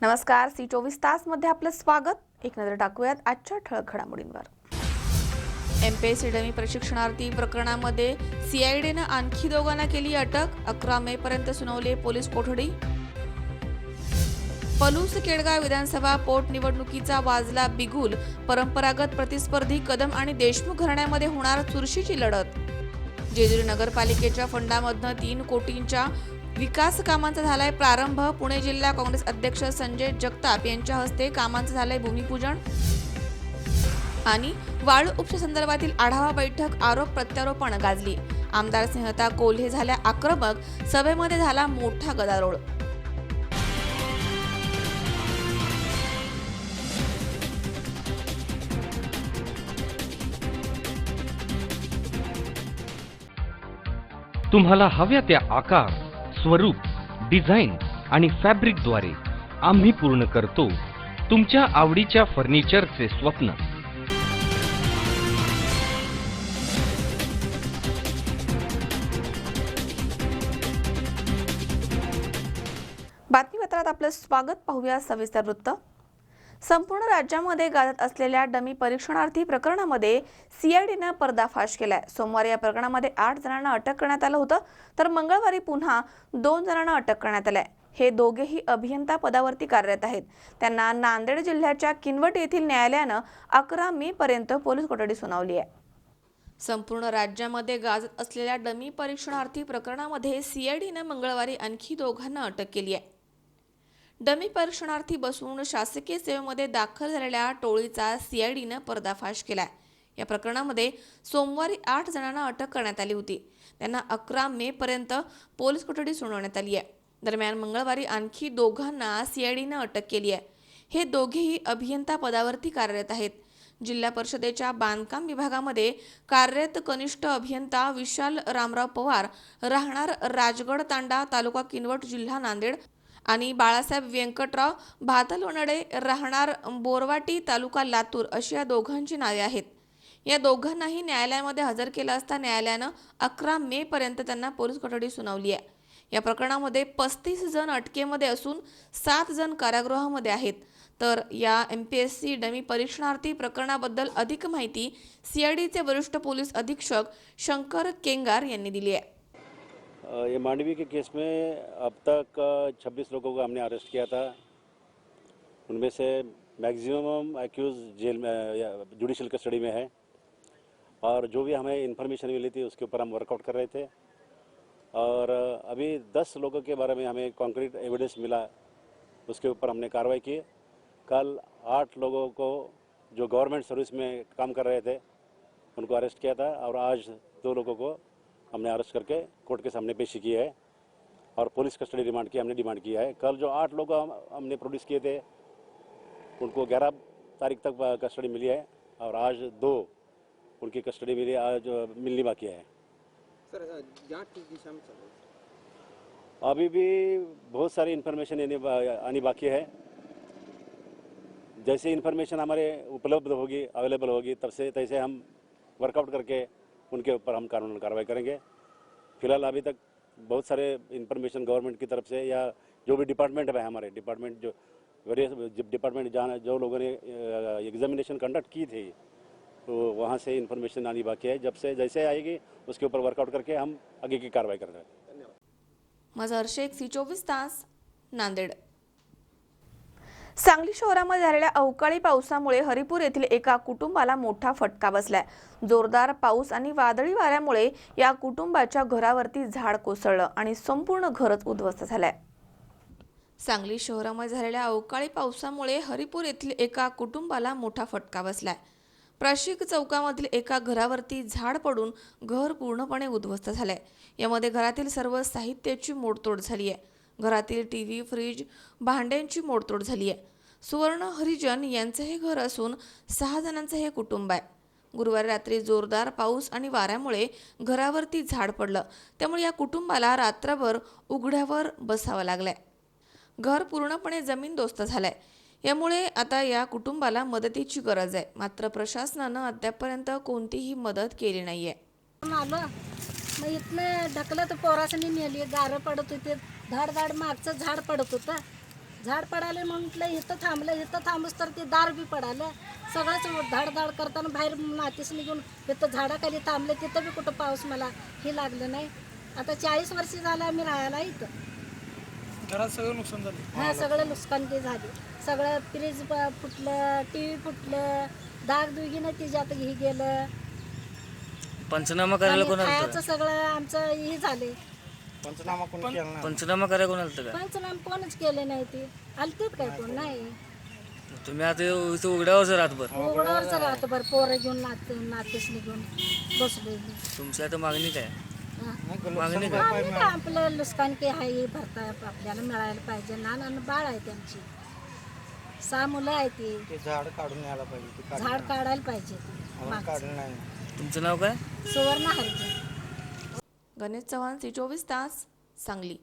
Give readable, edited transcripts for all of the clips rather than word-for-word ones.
नमस्कार, सी 24 तास मध्ये आपलं स्वागत. एक नजर टाकूयात आजच्या ठळक घडामोडींवर. एमपीएससी डमी प्रशिक्षणार्थी प्रकरणामध्ये सीआयडीनं आणखी दोघांना केली अटक. 11 मे पर्यंत सुनावली पोलीस कोठडी. पलूस केडगाव विधानसभा पोटनिवडणुकीचा वाजला बिगुल. परंपरागत प्रतिस्पर्धी कदम आणि देशमुख घराण्यामध्ये होणार चुरशीची लढत. जेजुरी नगरपालिकेच्या फंडामधनं 3 कोटींच्या विकास कामांचा झालाय प्रारंभ. पुणे जिल्हा काँग्रेस अध्यक्ष संजय जगताप यांच्या हस्ते कामांचं झालंय भूमिपूजन. आणि वाळू उपशासंदर्भातील आढावा बैठक, आरोप प्रत्यारोपण गाजली. आमदार स्नेहलता कोल्हे झाल्या आक्रमक. सभेमध्ये झाला मोठा गदारोळ. तुम्हाला हव्या त्या आकार, स्वरूप, डिझाईन आणि फॅब्रिकद्वारे आम्ही पूर्ण करतो तुमच्या आवडीच्या फर्निचरचे स्वप्न. बातमीपत्रात आपलं स्वागत. पाहूया सविस्तर वृत्त. संपूर्ण राज्यामध्ये गाजत असलेल्या डमी परीक्षणार्थी प्रकरणामध्ये सीआयडीनं पर्दाफाश केलाय. सोमवारी या प्रकरणामध्ये 8 जणांना अटक करण्यात आलं होतं, तर मंगळवारी पुन्हा 2 जणांना अटक करण्यात आलंय. हे दोघेही अभियंता पदावरती कार्यरत आहेत. त्यांना नांदेड जिल्ह्याच्या किनवट येथील न्यायालयानं 11 मे पर्यंत पोलीस कोठडी सुनावली आहे. संपूर्ण राज्यामध्ये गाजत असलेल्या डमी परीक्षणार्थी प्रकरणामध्ये सीआयडीनं मंगळवारी आणखी दोघांना अटक केली आहे. डमी परीक्षणार्थी बसून शासकीय सेवेमध्ये दाखल झालेल्या टोळीचा सीआयडीनं पर्दाफाश केलाय. या प्रकरणामध्ये सोमवारी 8 जणांना अटक करण्यात आली होती. त्यांना 11 मे पर्यंत पोलीस कोठडी सुनावण्यात आली आहे. दरम्यान मंगळवारी आणखी दोघांना सीआयडीनं अटक केली आहे. हे दोघेही अभियंता पदावरती कार्यरत आहेत. जिल्हा परिषदेच्या बांधकाम विभागामध्ये कार्यरत कनिष्ठ अभियंता विशाल रामराव पवार, राहणार राजगड तांडा, तालुका किनवट, जिल्हा नांदेड, आणि बाळासाहेब व्यंकटराव भातलोणडे, राहणार बोरवाटी, तालुका लातूर अशी या दोघांची नावे आहेत. या दोघांनाही न्यायालयामध्ये हजर केलं असता न्यायालयानं 11 मे पर्यंत त्यांना पोलीस कोठडी सुनावली आहे. या प्रकरणामध्ये 35 जण अटकेमध्ये असून 7 जण कारागृहामध्ये आहेत. तर या एमपीएससी डमी परीक्षणार्थी प्रकरणाबद्दल अधिक माहिती सीआयडीचे वरिष्ठ पोलीस अधीक्षक शंकर केंगार यांनी दिली आहे. ये मांडवी के केस में अब तक 26 लोगों को हमने अरेस्ट किया था. उनमें से मैक्सिमम एक्यूज जेल में जुडिशल कस्टडी में है. और जो भी हमें इन्फॉर्मेशन मिली थी उसके ऊपर हम वर्कआउट कर रहे थे. और अभी 10 लोगों के बारे में हमें कॉन्क्रीट एविडेंस मिला, उसके ऊपर हमने कार्रवाई की. कल 8 लोगों को जो गवर्नमेंट सर्विस में काम कर रहे थे उनको अरेस्ट किया था. और आज 2 लोगों को हमने अरेस्ट करके कोर्ट के सामने पेशी की है और पुलिस कस्टडी रिमांड की हमने डिमांड किया है. कल जो 8 लोग हमने प्रोड्यूस किए थे उनको 11 तारीख तक कस्टडी मिली है और आज 2 उनकी कस्टडी मिली, आज मिलनी बाकी है. सर, जांच किस दिशा में चल रही है? अभी भी बहुत सारी इन्फॉर्मेशन आनी बाकी है. जैसे इन्फॉर्मेशन हमारे उपलब्ध होगी, अवेलेबल होगी, तब से तैसे हम वर्कआउट करके उनके ऊपर हम कानूनी कार्रवाई करेंगे. फिलहाल अभी तक बहुत सारे इन्फॉर्मेशन गवर्नमेंट की तरफ से या जो भी डिपार्टमेंट है, हमारे डिपार्टमेंट जो वेरियस डिपार्टमेंट जहाँ जो लोगों ने एग्जामिनेशन कंडक्ट की थी तो वहाँ से इन्फॉर्मेशन आनी बाकी है. जब से जैसे आएगी उसके ऊपर वर्कआउट करके हम आगे की कार्रवाई कर रहे हैं. धन्यवाद. मजहर शेख, सी 24 तास, नांदेड. सांगली शहरामध्ये झालेल्या अवकाळी पावसामुळे हरिपूर येथील एका कुटुंबाला मोठा फटका बसलाय. जोरदार पाऊस आणि वादळी वाऱ्यामुळे या कुटुंबाच्या घरावरती झाड कोसळलं आणि संपूर्ण घरच उद्ध्वस्त झालंय. सांगली शहरामध्ये झालेल्या अवकाळी पावसामुळे हरिपूर येथील एका कुटुंबाला मोठा फटका बसलाय. प्राशिक चौकामधील एका घरावरती झाड पडून घर पूर्णपणे उद्ध्वस्त झालंय. यामध्ये घरातील सर्व साहित्याची मोडतोड झाली आहे. घरातील टीव्ही, फ्रीज, भांड्यांची मोडतोड झाली आहे. सुवर्ण हरिजन यांचं हे घर असून 6 जणांचं हे कुटुंब आहे. गुरुवारी रात्री जोरदार पाऊस आणि वाऱ्यामुळे घरावरती झाड पडलं, त्यामुळे या कुटुंबाला रात्रभर उघड्यावर बसावं लागलंय. घर पूर्णपणे जमीनदोस्त झालंय. यामुळे आता या कुटुंबाला मदतीची गरज आहे. मात्र प्रशासनानं अद्यापपर्यंत कोणतीही मदत केली नाहीये. मग इथनं ढकलत पोरासनी नेली, गारं पडत होते, धाड धाड मागचं झाड पडत होतं. झाड पडाले म्हटलं इथं थांबूस तर ते दार बी पडालं. सगळंच धाड करताना बाहेर नातीस निघून इथं झाडाखाली थांबले. तिथं बी कुठं पाऊस मला हे लागलं नाही. आता 40 वर्ष झालं आम्ही राहायला इथं. घरात सगळं नुकसान झालं. हा सगळं नुकसान ते झाले. सगळं फ्रीज फुटलं, TV फुटलं, दाग दुगीनं तिच्यात हे गेलं. पंचनामा करायला आणि कोण आलं खायचं सगळं आमचं हे झाले. पंचनामा कोण केला नाही. पंचनामा करायला कोण आलं का पंचनाम कोणच केले नाही ते. आलतेत काय कोण नाही. तुम्ही आता इथं उघड्यावर रातभर उघडावरच राहतभर पोरं घेऊन नातेस निघून बसले. तुमची आता मागणी काय मागणी काय आम्ही काय आपलं नुकसान के आहे हे भरता आपल्याला मिळायला पाहिजे. लहान बाळ आहे त्यांची, 6 मुलं आहे ती. ते झाड काढून न्यायला पाहिजे. ते झाड काढायला पाहिजे ते मागचं. काढलं नाही. तुमचं नाव काय सुवर्ण हरजे. गणेश चव्हाण, C24 तास, सांगली.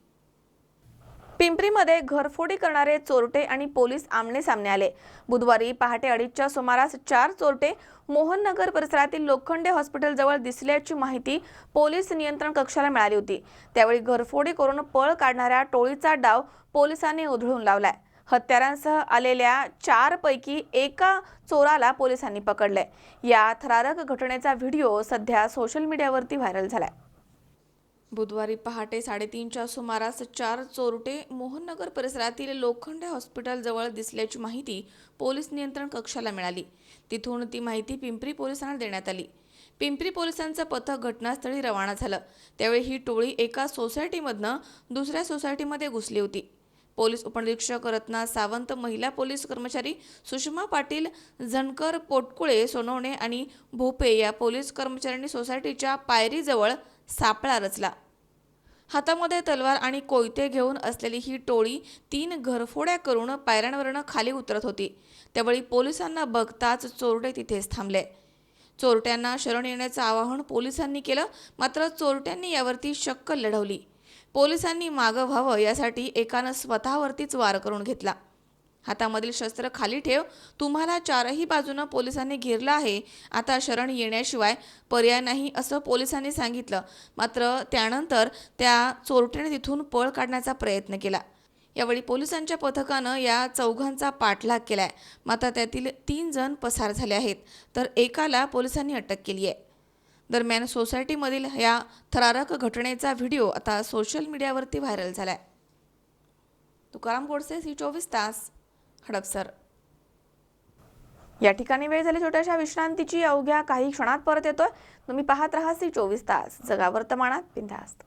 पिंपरीमध्ये घरफोडी करणारे चोरटे आणि पोलीस आमने सामने आले. बुधवारी पहाटे 2:30च्या सुमारास 4 चोरटे मोहननगर परिसरातील लोखंडे हॉस्पिटल जवळ दिसल्याची माहिती पोलीस नियंत्रण कक्षाला मिळाली होती. त्यावेळी घरफोडी करून पळ काढणाऱ्या टोळीचा डाव पोलिसांनी उधळून लावलाय. हत्यारांसह आलेल्या 4 पैकी एका चोराला पोलिसांनी पकडले. या थरारक घटनेचा व्हिडिओ सध्या सोशल मीडियावरती व्हायरल झालाय. बुधवारी पहाटे 3:30च्या सुमारास 4 चोरटे मोहननगर परिसरातील लोखंडे हॉस्पिटल जवळ दिसल्याची माहिती पोलीस नियंत्रण कक्षाला मिळाली. तिथून ती माहिती पिंपरी पोलिसांना देण्यात आली. पिंपरी पोलिसांचं पथक घटनास्थळी रवाना झालं. त्यावेळी ही टोळी एका सोसायटीमधनं दुसऱ्या सोसायटीमध्ये घुसली होती. पोलीस उपनिरीक्षक रत्ना सावंत, महिला पोलीस कर्मचारी सुषमा पाटील, झणकर, पोटकुळे, सोनवणे आणि भोपे या पोलीस कर्मचाऱ्यांनी सोसायटीच्या पायरीजवळ सापळा रचला. हातामध्ये तलवार आणि कोयते घेऊन असलेली ही टोळी 3 घरफोड्या करून पायऱ्यांवरनं खाली उतरत होती. त्यावेळी पोलिसांना बघताच चोरटे तिथेच थांबले. चोरट्यांना शरण येण्याचं आवाहन पोलिसांनी केलं, मात्र चोरट्यांनी यावरती शक्क लढवली. पोलिसांनी मागं व्हावं यासाठी एकानं स्वतःवरतीच वार करून घेतला. हातामधील शस्त्र खाली ठेव, तुम्हाला 4ही बाजूनं पोलिसांनी घेरलं आहे, आता शरण येण्याशिवाय पर्याय नाही असं पोलिसांनी सांगितलं. मात्र त्यानंतर त्या चोरट्याने तिथून पळ काढण्याचा प्रयत्न केला. यावेळी पोलिसांच्या पथकानं या 4घांचा पाठलाग केलाय. मात्र त्यातील 3 जण पसार झाले आहेत, तर एकाला पोलिसांनी अटक केली आहे. दरम्यान सोसायटीमधील या थरारक घटनेचा व्हिडिओ आता सोशल मीडियावरती व्हायरल झालाय. तुकाराम गोडसे, C24 तास, हडपसर. या ठिकाणी वेळ झाली छोट्याशा विश्रांतीची. अवघ्या काही क्षणात परत येतोय. तुम्ही पाहत राहा C24 तास, जगा वर्तमानात बिनधास्त.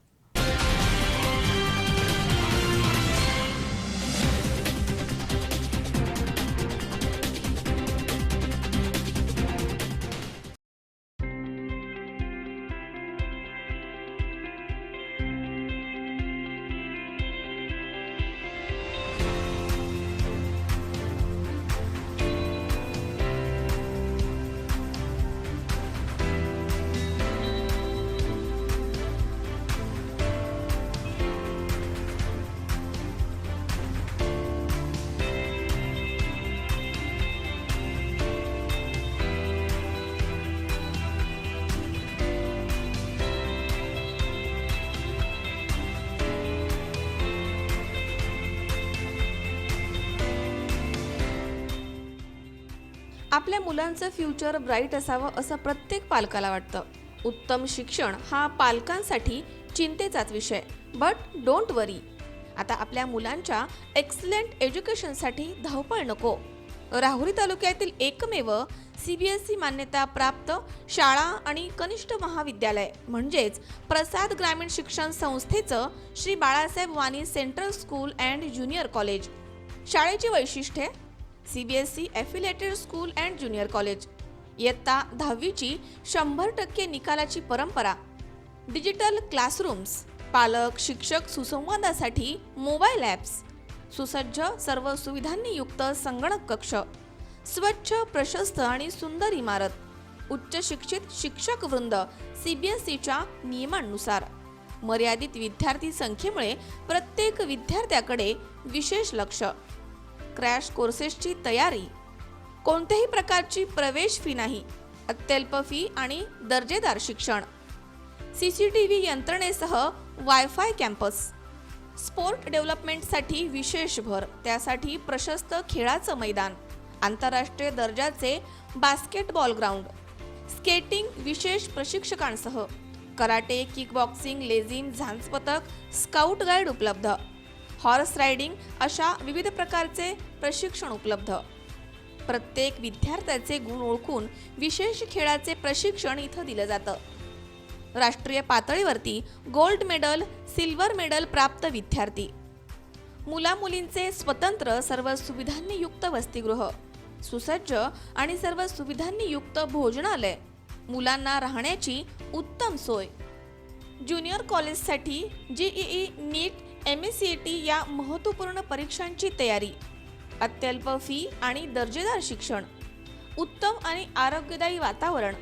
आपल्या मुलांचं फ्युचर ब्राईट असावं असं प्रत्येक पालकाला वाटतं. उत्तम शिक्षण हा पालकांसाठी चिंतेचाच विषय. बट डोंट वरी, आता आपल्या मुलांच्या एक्सलंट एज्युकेशनसाठी धावपळ नको. राहुरी तालुक्यातील एकमेव CBSE मान्यता प्राप्त शाळा आणि कनिष्ठ महाविद्यालय म्हणजेच प्रसाद ग्रामीण शिक्षण संस्थेचं Shri Balasaheb Wani central school and junior college. शाळेची वैशिष्ट्ये: CBSE affiliated school and junior college. इयत्ता 10वीची 100% निकालाची परंपरा. डिजिटल क्लासरूम्स, पालक शिक्षक सुसंवादासाठी मोबाईल ॲप्स, सुसज्ज सर्व सुविधांनी युक्त संगणक कक्ष, स्वच्छ प्रशस्त आणि सुंदर इमारत, उच्च शिक्षित शिक्षक वृंद CBSEच्या नियमांनुसार. मर्यादित विद्यार्थी संख्येमुळे प्रत्येक विद्यार्थ्याकडे विशेष लक्ष. क्रॅश कोर्सेसची तयारी. कोणत्याही प्रकारची प्रवेश फी नाही. अत्यल्प फी आणि दर्जेदार शिक्षण. CCTV यंत्रणेसह वायफाय कॅम्पस. स्पोर्ट डेव्हलपमेंटसाठी विशेष भर, त्यासाठी प्रशस्त खेळाचं मैदान, आंतरराष्ट्रीय दर्जाचे बास्केटबॉल ग्राउंड, स्केटिंग विशेष प्रशिक्षकांसह कराटे, किकबॉक्सिंग, लेझिम, झांज पथक, स्काउट गाईड उपलब्ध, हॉर्स रायडिंग अशा विविध प्रकारचे प्रशिक्षण उपलब्ध. प्रत्येक विद्यार्थ्याचे गुण ओळखून विशेष खेळाचे प्रशिक्षण इथं दिलं जातं. राष्ट्रीय पातळीवरती गोल्ड मेडल, सिल्वर मेडल प्राप्त विद्यार्थी, मुला-मुलींचे स्वतंत्र सर्व सुविधांनी युक्त वसतिगृह, सुसज्ज आणि सर्व सुविधांनी युक्त भोजनालय, मुलांना राहण्याची उत्तम सोय. ज्युनियर कॉलेजसाठी जीईई, नीट, MSCET या महत्त्वपूर्ण परीक्षांची तयारी, अत्यल्प फी आणि दर्जेदार शिक्षण, उत्तम आणि आरोग्यदायी वातावरण,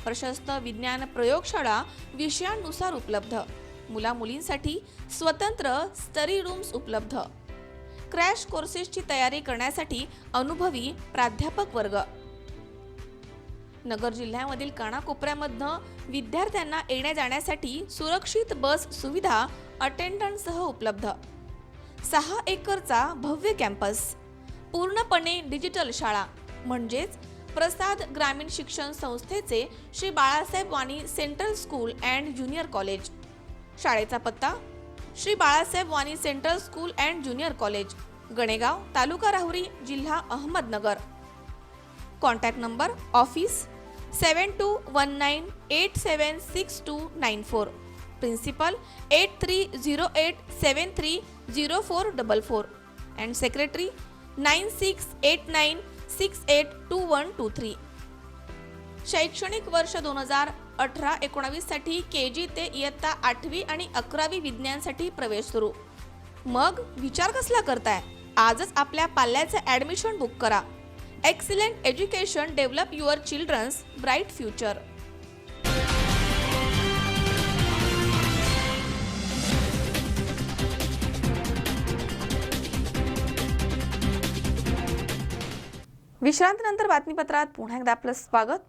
प्रशस्त विज्ञान प्रयोगशाळा विषयांनुसार उपलब्ध, मुला-मुलींसाठी स्वतंत्र स्टडी रूम्स उपलब्ध, क्रॅश कोर्सेसची तयारी करण्यासाठी अनुभवी प्राध्यापक वर्ग. नगर जिल्ह्यामधील कानाकोपऱ्यामधनं विद्यार्थ्यांना येण्या जाण्यासाठी सुरक्षित बस सुविधा अटेंडंटसह उपलब्ध. 6 एकरचा भव्य कॅम्पस, पूर्णपणे डिजिटल शाळा म्हणजेच प्रसाद ग्रामीण शिक्षण संस्थेचे Shri Balasaheb Wani central school and junior college. शाळेचा पत्ता Shri Balasaheb Wani central school and junior college, Ganegaon, taluka Rahuri, जिल्हा Ahmednagar. Contact number office 7219876294, principal 8308730444 and secretary 9689682123. शैक्षणिक वर्ष 2018-19 साठी KG ते इयत्ता 8वी आणि 11वी विज्ञानसाठी प्रवेश सुरू. मग विचार कसला करताय? आजच आपल्या पाल्याचं ॲडमिशन बुक करा. Excellent education, develop your children's bright future. विश्रांतीनंतर बातमीपत्रात पुन्हा एकदा आपलं स्वागत.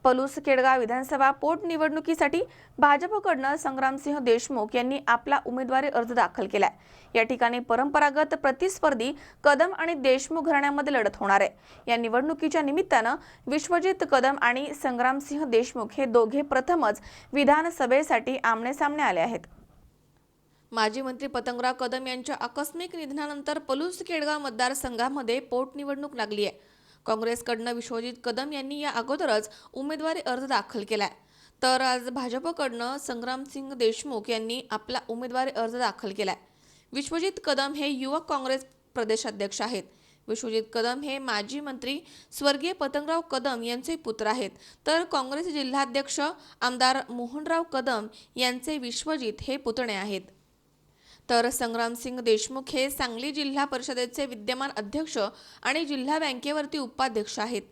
पलूस केडगाव विधानसभा पोटनिवडणुकीसाठी भाजपकडनं संग्रामसिंह देशमुख यांनी आपला उमेदवारी अर्ज दाखल केलाय. या ठिकाणी परंपरागत प्रतिस्पर्धी कदम आणि देशमुख घराण्यामध्ये लढत होणार आहे. या निवडणुकीच्या निमित्तानं विश्वजित कदम आणि संग्रामसिंह देशमुख हे दोघे प्रथमच विधानसभेसाठी आमने-सामने आले आहेत. माजी मंत्री पतंगराव कदम यांच्या आकस्मिक निधनानंतर पलूस केडगाव मतदारसंघामध्ये पोटनिवडणूक लागली आहे. काँग्रेसकडनं विश्वजित कदम यांनी या अगोदरच उमेदवारी अर्ज दाखल केलाय. तर आज भाजपकडनं संग्रामसिंह देशमुख यांनी आपला उमेदवारी अर्ज दाखल केलाय. विश्वजित कदम हे युवक काँग्रेस प्रदेशाध्यक्ष आहेत. विश्वजित कदम हे माजी मंत्री स्वर्गीय पतंगराव कदम यांचे पुत्र आहेत. तर काँग्रेस जिल्हाध्यक्ष आमदार मोहनराव कदम यांचे विश्वजित हे पुतणे आहेत. तर संग्रामसिंह देशमुख हे सांगली जिल्हा परिषदेचे विद्यमान अध्यक्ष आणि जिल्हा बँकेवरती उपाध्यक्ष आहेत.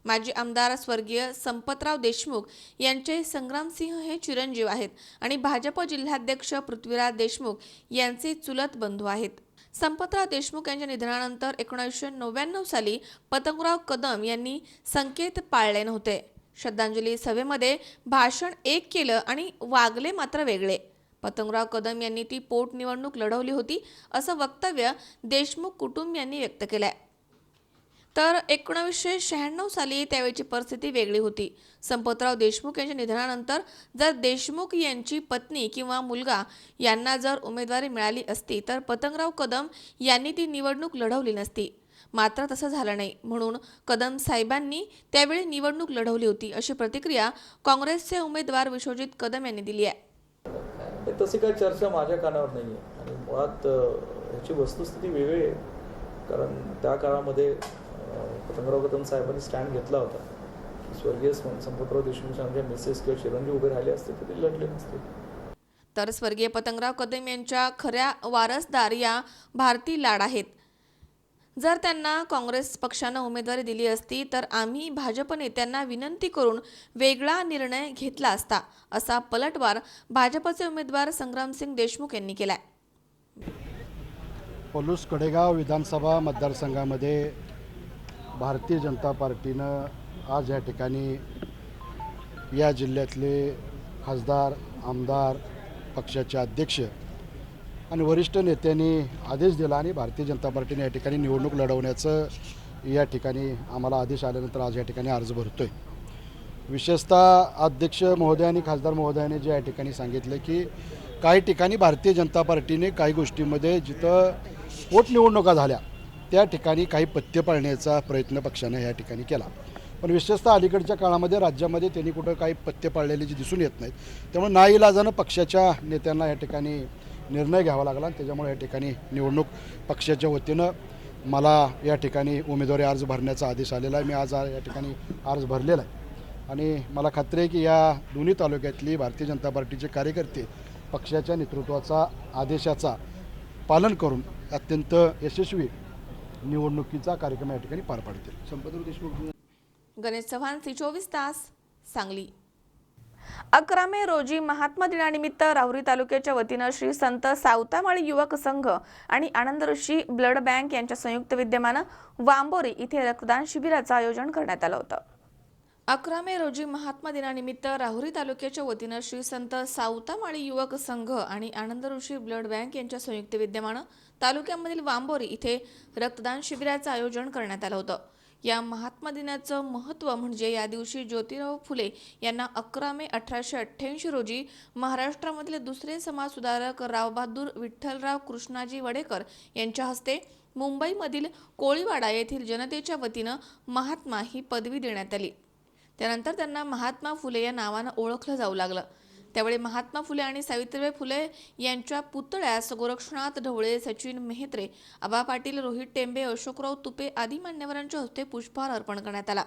माजी आमदार स्वर्गीय संपतराव देशमुख यांचे संग्रामसिंह हे चिरंजीव आहेत आणि भाजप जिल्हाध्यक्ष पृथ्वीराज देशमुख यांचे चुलत बंधू आहेत. संपतराव देशमुख यांच्या निधनानंतर 1999 साली पतंगराव कदम यांनी संकेत पाळले नव्हते. श्रद्धांजली सभेमध्ये भाषण एक केलं आणि वागले मात्र वेगळे. पतंगराव कदम यांनी ती पोटनिवडणूक लढवली होती असं वक्तव्य देशमुख कुटुंबियांनी व्यक्त केलंय. तर 1996 साली त्यावेळची परिस्थिती वेगळी होती. संपतराव देशमुख यांच्या निधनानंतर जर देशमुख यांची पत्नी किंवा मुलगा यांना जर उमेदवारी मिळाली असती तर पतंगराव कदम यांनी ती निवडणूक लढवली नसती. मात्र तसं झालं नाही, म्हणून कदम साहेबांनी त्यावेळी निवडणूक लढवली होती अशी प्रतिक्रिया काँग्रेसचे उमेदवार विश्वजित कदम यांनी दिली आहे. तशी काही चर्चा माझ्या कानावर नाही आहे आणि मुळात ह्याची वस्तुस्थिती वेगळी आहे. कारण त्या काळामध्ये पतंगराव कदम साहेबांनी स्टँड घेतला होता की स्वर्गीय संपतराव देशमुख यांच्या मिसेस किंवा चिरंजीव उभे राहिले असते तर ते लढले नसते. तर स्वर्गीय पतंगराव कदम यांच्या खऱ्या वारसदार या भारती लाड आहेत. जर त्यांना काँग्रेस पक्षानं उमेदवारी दिली असती तर आम्ही भाजप नेत्यांना विनंती करून वेगळा निर्णय घेतला असता, असा पलटवार भाजपचे उमेदवार संग्रामसिंह देशमुख यांनी केलाय. पलूस कडेगाव विधानसभा मतदारसंघामध्ये भारतीय जनता पार्टीनं आज या ठिकाणी या जिल्ह्यातले खासदार, आमदार, पक्षाचे अध्यक्ष आणि वरिष्ठ नेत्यांनी आदेश दिला आणि भारतीय जनता पार्टीने या ठिकाणी निवडणूक लढवण्याचं या ठिकाणी आम्हाला आदेश आल्यानंतर आज या ठिकाणी अर्ज भरतो आहे. विशेषतः अध्यक्ष महोदय आणि खासदार महोदयाने जे या ठिकाणी सांगितलं की काही ठिकाणी भारतीय जनता पार्टीने काही गोष्टीमध्ये जिथं पोटनिवडणुका झाल्या त्या ठिकाणी काही पथ्य पाळण्याचा प्रयत्न पक्षाने या ठिकाणी केला. पण विशेषतः अलीकडच्या काळामध्ये राज्यामध्ये त्यांनी कुठं काही पथ्य पाळलेले जे दिसून येत नाहीत. त्यामुळे नाईलाजानं पक्षाच्या नेत्यांना या ठिकाणी निर्णय घ्यावा लागला आणि त्याच्यामुळे या ठिकाणी निवडणूक पक्षाच्या वतीनं मला या ठिकाणी उमेदवारी अर्ज भरण्याचा आदेश आलेला आहे. मी आज या ठिकाणी अर्ज भरलेला आहे आणि मला खात्री आहे की या दोन्ही तालुक्यातली भारतीय जनता पार्टीचे कार्यकर्ते पक्षाच्या नेतृत्वाचा आदेशाचा पालन करून अत्यंत यशस्वी निवडणुकीचा कार्यक्रम या ठिकाणी पार पाडतील. संपतराव देशमुख. गणेश चव्हाण, सी24 तास, सांगली. 11 मे रोजी महात्मा दिनानिमित्त राहुरी तालुक्याच्या वतीनं श्री संत सावतामाळी युवक संघ आणि आनंद ऋषी ब्लड बँक यांच्या संयुक्त विद्यमानं वांबोरी इथे रक्तदान शिबिराचं आयोजन करण्यात आलं होतं. 11 मे रोजी महात्मा दिनानिमित्त राहुरी तालुक्याच्या वतीनं श्री संत सावतामाळी युवक संघ आणि आनंद ऋषी ब्लड बँक यांच्या संयुक्त विद्यमानं तालुक्यामधील वांबोरी इथे रक्तदान शिबिराचं आयोजन करण्यात आलं होतं. या महात्मा दिनाचं महत्त्व म्हणजे या दिवशी ज्योतिराव फुले यांना 11 मे 1888 रोजी महाराष्ट्रामधले दुसरे समाजसुधारक रावबहादूर विठ्ठलराव कृष्णाजी वडेकर यांच्या हस्ते मुंबईमधील कोळीवाडा येथील जनतेच्या वतीनं महात्मा ही पदवी देण्यात आली. त्यानंतर त्यांना महात्मा फुले या नावानं ओळखलं जाऊ लागलं. त्यावेळी महात्मा फुले आणि सावित्रीबाई फुले यांच्या पुतळ्यास गोरक्षनाथ ढवळे, सचिन मेहत्रे, आबा पाटील, रोहित टेंबे, अशोकराव तुपे आदी मान्यवरांच्या हस्ते पुष्पहार अर्पण करण्यात आला.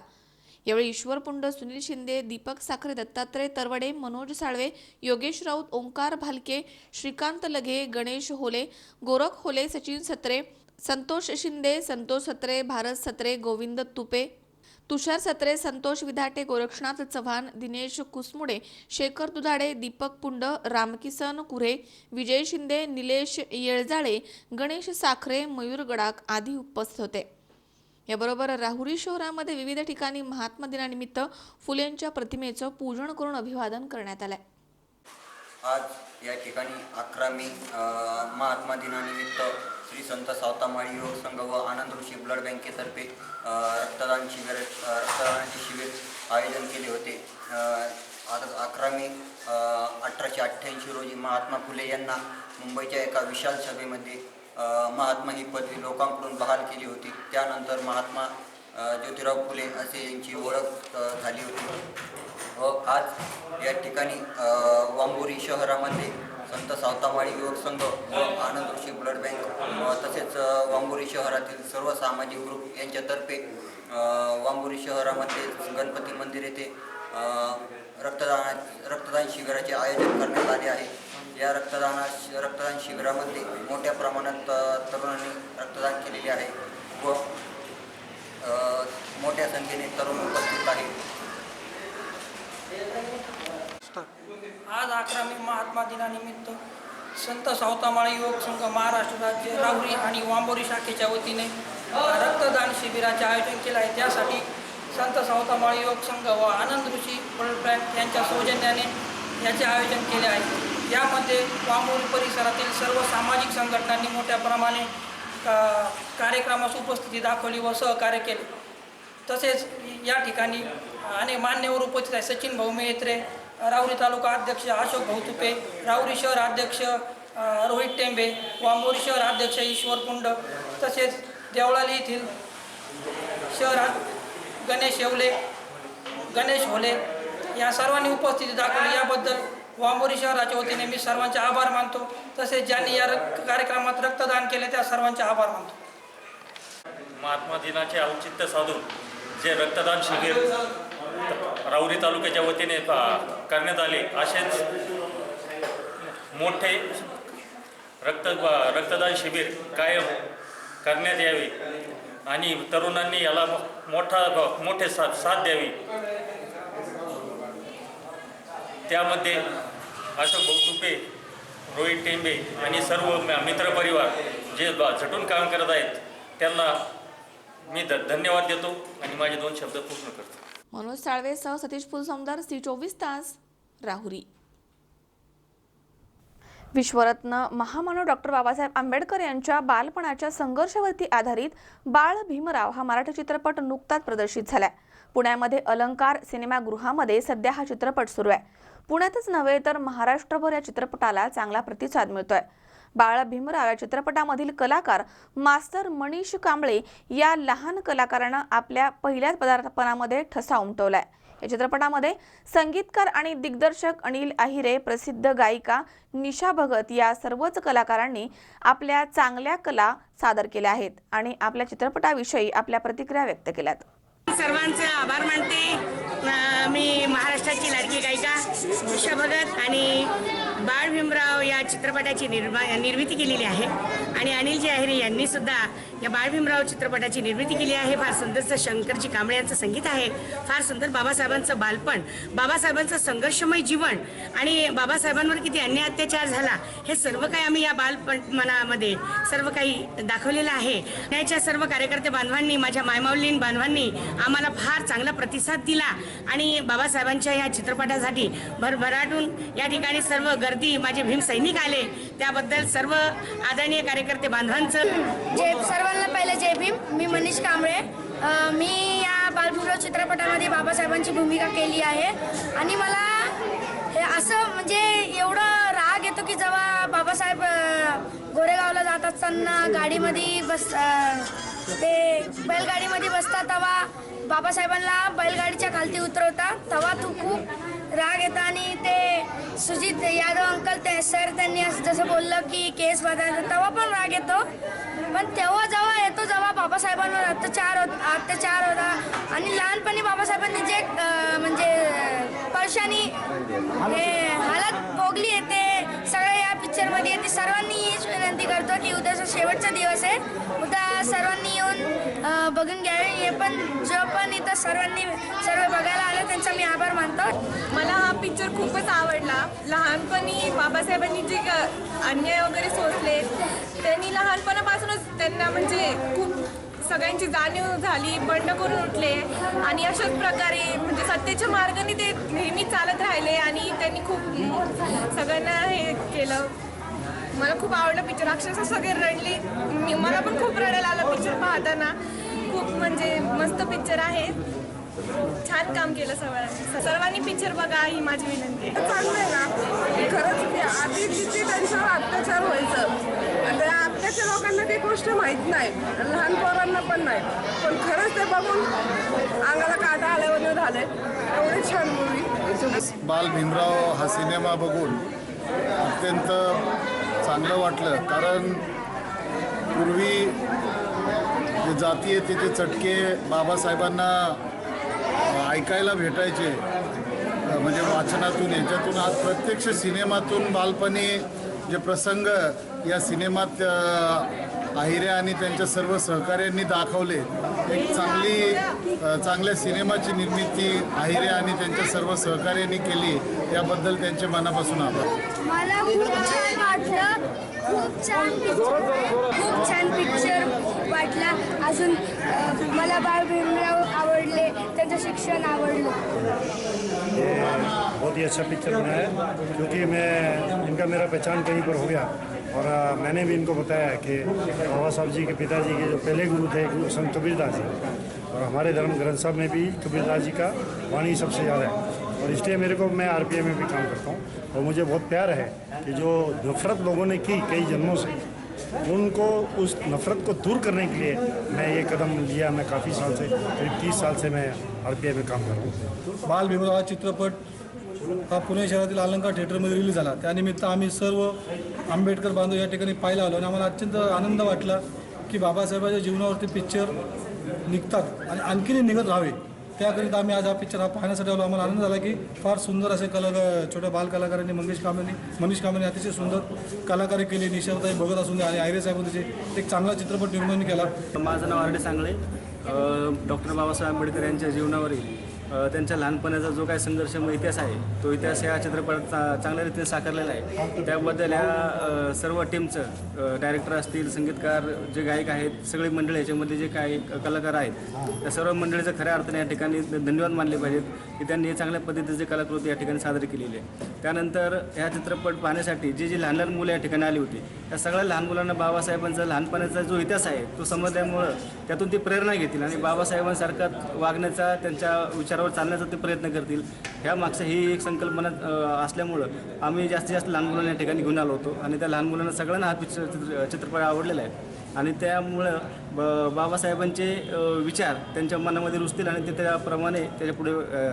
यावेळी ईश्वर पुंड, सुनील शिंदे, दीपक साखरे, दत्तात्रय तरवडे, मनोज साळवे, योगेश राऊत, ओंकार भालके, श्रीकांत लघे, गणेश होले, गोरख होले, सचिन सत्रे, संतोष शिंदे, संतोष सत्रे, भारत सत्रे, गोविंद तुपे, तुषार सत्रे, संतोष विधाटे, गोरक्षनाथ चव्हाण, दिनेश कुसमुडे, शेखर दुधाडे, दीपक पुंड, रामकिसन कुरे, विजय शिंदे, निलेश येळजाळे, गणेश साखरे, मयूर गडाख आदी उपस्थित होते. याबरोबर राहुरी शहरामध्ये विविध ठिकाणी महात्मा दिनानिमित्त फुलेंच्या प्रतिमेचं पूजन करून अभिवादन करण्यात आलंय. आज या ठिकाणी 11 मे महात्मा दिनानिमित्त श्री संत सावतामाळी युवक संघ व आनंद ऋषी ब्लड बँकेतर्फे रक्तदानाचे शिबिर आयोजन केले होते. आज 11 मे 1888 रोजी महात्मा फुले यांना मुंबईच्या एका विशाल सभेमध्ये महात्मा ही पदवी लोकांकडून बहाल केली होती. त्यानंतर महात्मा ज्योतिराव फुले असे यांची ओळख झाली होती व आज या ठिकाणी वांबोरी शहरामध्ये संत सावतामाळी युवक संघ व आनंद ऋषी ब्लड बँक तसेच वांबोरी शहरातील सर्व सामाजिक ग्रुप यांच्यातर्फे वांबोरी शहरामध्ये गणपती मंदिर येथे रक्तदान शिबिराचे आयोजन करण्यात आले आहे. या रक्तदान शिबिरामध्ये मोठ्या प्रमाणात तरुणांनी रक्तदान केलेले आहे व मोठ्या संख्येने तरुण उपस्थित आहेत. आज 11 मे महात्मा दिनानिमित्त संत सावतामाळी युवक संघ महाराष्ट्र राज्य राहुरी आणि वांबोरी शाखेच्या वतीने रक्तदान शिबिराचे आयोजन केले आहे. त्यासाठी संत सावतामाळी युवक संघ व आनंद ऋषी ब्लड बँक यांच्या सौजन्याने याचे आयोजन केले आहे. यामध्ये वांबोरी परिसरातील सर्व सामाजिक संघटनांनी मोठ्या प्रमाणे कार्यक्रमास उपस्थिती दाखवली व सहकार्य केले. तसेच या ठिकाणी अनेक मान्यवर उपस्थित आहे. सचिन भाऊ मेहत्रे, राहुरी तालुका अध्यक्ष अशोक भाऊ तुपे, राहुरी शहर अध्यक्ष रोहित टेंबे, वांबोरी शहर अध्यक्ष ईश्वर पुंड, तसेच देवळाली येथील शहर गणेश येवले, गणेश होले या सर्वांनी उपस्थिती दाखवली. याबद्दल वांबोरी शहराच्या वतीने मी सर्वांचे आभार मानतो. तसेच ज्यांनी या कार्यक्रमात रक्तदान केले त्या सर्वांचे आभार मानतो. महात्मा दिनाचे औचित्य साधून जे रक्तदान शिबिर राहुरी तालुक्याच्या वतीने करण्यात आले, असेच मोठे रक्तदान शिबिर कायम करण्यात यावे आणि तरुणांनी याला मोठे साथ द्यावी. त्यामध्ये अशोक भाऊ तुपे, रोहित टेंबे आणि सर्व मित्रपरिवार जे झटून काम करत आहेत त्यांना मी धन्यवाद देतो आणि माझे 2 शब्द पूर्ण करतो. मनोज साळवे सह सतीश फुलसौंदर, सी24 तास, राहुरी. विश्वरत्न महामानव डॉक्टर बाबासाहेब आंबेडकर यांच्या बालपणाच्या संघर्षावरती आधारित बाळ भीमराव हा मराठी चित्रपट नुकताच प्रदर्शित झालाय. पुण्यामध्ये अलंकार सिनेमागृहामध्ये सध्या हा चित्रपट सुरू आहे. पुण्यातच नव्हे तर महाराष्ट्रभर या चित्रपटाला चांगला प्रतिसाद मिळतोय. बाळ भीमराव या चित्रपटामधील कलाकार मास्तर मनीष कांबळे या लहान कलाकारानं आपल्या पहिल्याच पदार्पणामध्ये ठसा उमटवलाय. या चित्रपटामध्ये संगीतकार आणि दिग्दर्शक अनिल आहिरे, प्रसिद्ध गायिका निशा भगत या सर्वच कलाकारांनी आपल्या चांगल्या कला सादर केल्या आहेत आणि आपल्या चित्रपटाविषयी आपल्या प्रतिक्रिया व्यक्त केल्यात. सर्वांचे आभार मानते. मी महाराष्ट्राची लाडकी गायिका निशा भगत आणि बाळ भीमराव या चित्रपटाची निर्मिती केलेली आहे आणि अनिलजी आहिरे यांनी सुद्धा या बाळ भीमराव चित्रपटाची निर्मिती केली आहे. फार सुंदरचं शंकरजी कांबळे यांचं संगीत आहे. फार सुंदर बाबासाहेबांचं बालपण, बाबासाहेबांचं संघर्षमय जीवन आणि बाबासाहेबांवर किती अन्याय अत्याचार झाला हे सर्व काही आम्ही या बालपणामध्ये सर्व काही दाखवलेलं आहे. याच्या सर्व कार्यकर्ते बांधवांनी, माझ्या मायमाऊलीन बांधवांनी आम्हाला फार चांगला प्रतिसाद दिला आणि बाबासाहेबांच्या या चित्रपटासाठी भरभराटून या ठिकाणी सर्व गर्दी माझे भीम सैनिक आले. त्याबद्दल सर्व आदरणीय कार्यकर्ते बांधवांचं सर्वांना पहिले जय भीम. मी मनीष कांबळे. मी या बालभीमराव चित्रपटामध्ये बाबासाहेबांची भूमिका केली आहे आणि मला हे असं म्हणजे एवढं राग येतो की जेव्हा बाबासाहेब गोरेगावला जात असताना गाडीमध्ये ते बैलगाडीमध्ये बसतात तेव्हा बाबासाहेबांना बैलगाडीच्या खालती उतरवतात तेव्हा तू खूप राग येतो आणि ते सुजित यादव अंकल त्यांनी असं जसं बोललं की केस बदलायचं तेव्हा पण राग येतो. पण तेव्हा येतो जेव्हा बाबासाहेबांवर अत्याचार होता आणि लहानपणी बाबासाहेबांनी जे म्हणजे परेशानी हालत भोगली आहे ते सगळं या पिक्चरमध्ये येते. सर्वांनी हीच विनंती करतो की उद्याचा शेवटचा दिवस आहे, उद्या सर्वांनी येऊन बघून घ्यावे. हे पण जो पण इथं सर्व बघायला आलं त्यांचा मी आभार मानतो. मला हा पिक्चर खूपच आवडला. लहानपणी बाबासाहेबांनी जे अन्याय वगैरे सोसले त्यांनी लहानपणापासूनच त्यांना म्हणजे खूप सगळ्यांची जाणीव झाली, बंड करून उठले आणि अशाच प्रकारे म्हणजे सत्तेच्या मार्गाने ते नेहमी चालत राहिले आणि त्यांनी खूप सगळ्यांना हे केलं. मला खूप आवडलं पिक्चर. अक्षरशः सगळे रडले. मला पण खूप रडायला आलं पिक्चर पाहताना. खूप म्हणजे मस्त पिक्चर आहे. छान काम केलं सर्वांनी पिक्चर बघा ही माझी विनंती आहे. चांगलं आहे ना. खरंच की आधी किती त्यांच्यावर अत्याचार व्हायचं, त्या आत्ताच्या लोकांना ती गोष्ट माहीत नाही, लहान पोरांना पण नाही. पण खरंच ते बघून अंगाला काटा आल्यावर झाले. एवढे छान मूवी. बाल भीमराव हा सिनेमा बघून अत्यंत चांगलं वाटलं. कारण पूर्वी जे जातीयतेचे चटके बाबासाहेबांना ऐकायला भेटायचे म्हणजे वाचनातून याच्यातून आज प्रत्यक्ष सिनेमातून बालपणी जे प्रसंग या सिनेमात आहिरे आणि त्यांच्या सर्व सहकाऱ्यांनी दाखवले. एक चांगल्या सिनेमाची निर्मिती आहिरे आणि त्यांच्या सर्व सहकाऱ्यांनी केली, त्याबद्दल त्यांचे मनापासून आभार. मला खूप छान वाटलं. खूप छान पिक्चर वाटला. अजून मला बाळ भीमराव आवडले, त्यांचं शिक्षण आवडलं. बहुत ही अच्छा पिक्चर बनाया क्योंकि इनका मेरा पहचान कहीं पर हो गया और मैंने भी इनको बताया कि बाबा साहब जी के पिताजी के जो पहले गुरु थे संत कबीरदास जी, और हमारे धर्म ग्रंथ साहब में भी कबीरदास जी का वाणी सबसे ज़्यादा है. और इसलिए मैं RPM में भी काम करता हूँ और मुझे बहुत प्यार है कि जो नफरत लोगों ने की कई जन्मों से, उनको उस नफरत को दूर करने के लिए मैं ये कदम लिया. मैं काफ़ी साल से, करीब 30 साल से मैं RPM में काम कर रहा हूँ. बाल भीमराव हा चित्रपट हा पुणे शहरातील अलंकार थिएटरमध्ये रिलीज झाला. त्यानिमित्त आम्ही सर्व आंबेडकर बांधव या ठिकाणी पाहायला आलो आणि आम्हाला अत्यंत आनंद वाटला की बाबासाहेबांच्या जीवनावरती पिक्चर निघतात आणि आणखीनही निघत राहावे, त्याकरिता आम्ही आज हा पिक्चर पाहण्यासाठी आलो. आम्हाला आनंद झाला की फार सुंदर असे छोट्या बालकलाकारांनी मनीष कांबळेंनी अतिशय सुंदर कलाकारी केली. निशाताई भगत असून आणि आहिरे साहेब त्याचे एक चांगला चित्रपट निर्माण केला. माझं नाव आरडे सांगळे. डॉक्टर बाबासाहेब आंबेडकर यांच्या जीवनावरील त्यांच्या लहानपणाचा जो काही संघर्षमय इतिहास आहे तो इतिहास या चित्रपटात चांगल्या रीतीने साकारलेला आहे. त्याबद्दल या सर्व टीमचं डायरेक्टर असतील, संगीतकार, जे गायक आहेत, सगळी मंडळी याच्यामध्ये जे काही कलाकार आहेत त्या सर्व मंडळीचं खऱ्या अर्थाने या ठिकाणी धन्यवाद मानले पाहिजेत की त्यांनी चांगल्या पद्धतीचे कलाकृती या ठिकाणी सादर केलेली आहे. त्यानंतर ह्या चित्रपट पाहण्यासाठी जी लहान लहान मुलं या ठिकाणी आली होती त्या सगळ्या लहान मुलांना बाबासाहेबांचा लहानपणाचा जो इतिहास आहे तो समजल्यामुळं त्यातून ती प्रेरणा घेतील आणि बाबासाहेबांसारखा वागण्याचा, त्यांच्या विचारावर चालण्याचा ते प्रयत्न करतील. ह्या मागचं ही एक संकल्पना असल्यामुळं आम्ही जास्तीत जास्त लहान मुलांना या ठिकाणी घेऊन आलो होतो आणि त्या लहान मुलांना सगळ्यांना हा चित्रपट आवडलेला आहे आणि त्यामुळं बाबासाहेबांचे विचार त्यांच्या मनामध्ये रुजतील आणि ते त्याप्रमाणे त्याच्या पुढे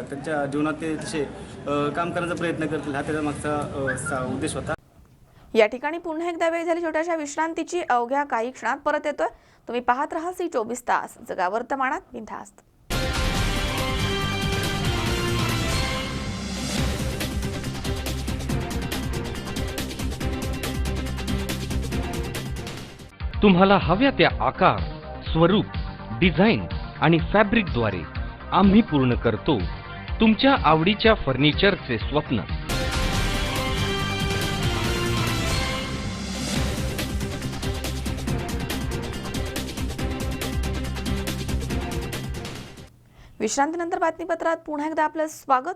त्यांच्या जीवनात ते तसे काम करण्याचा प्रयत्न करतील. हा त्याच्या मागचा उद्देश होता. या ठिकाणी पुन्हा एकदा वेळ झाली छोट्याशा विश्रांतीची. अवघ्या काही क्षणात परत येतोय. तुम्ही पाहत राहा C24 तास, जगा वर्तमानात बिनधास्त. तुम्हाला हव्या त्या आकार, स्वरूप, डिझाईन आणि फॅब्रिकद्वारे आम्ही पूर्ण करतो तुमच्या आवडीच्या फर्निचरचे स्वप्न. विश्रांतीनंतर बातमीपत्रात पुन्हा एकदा आपलं स्वागत.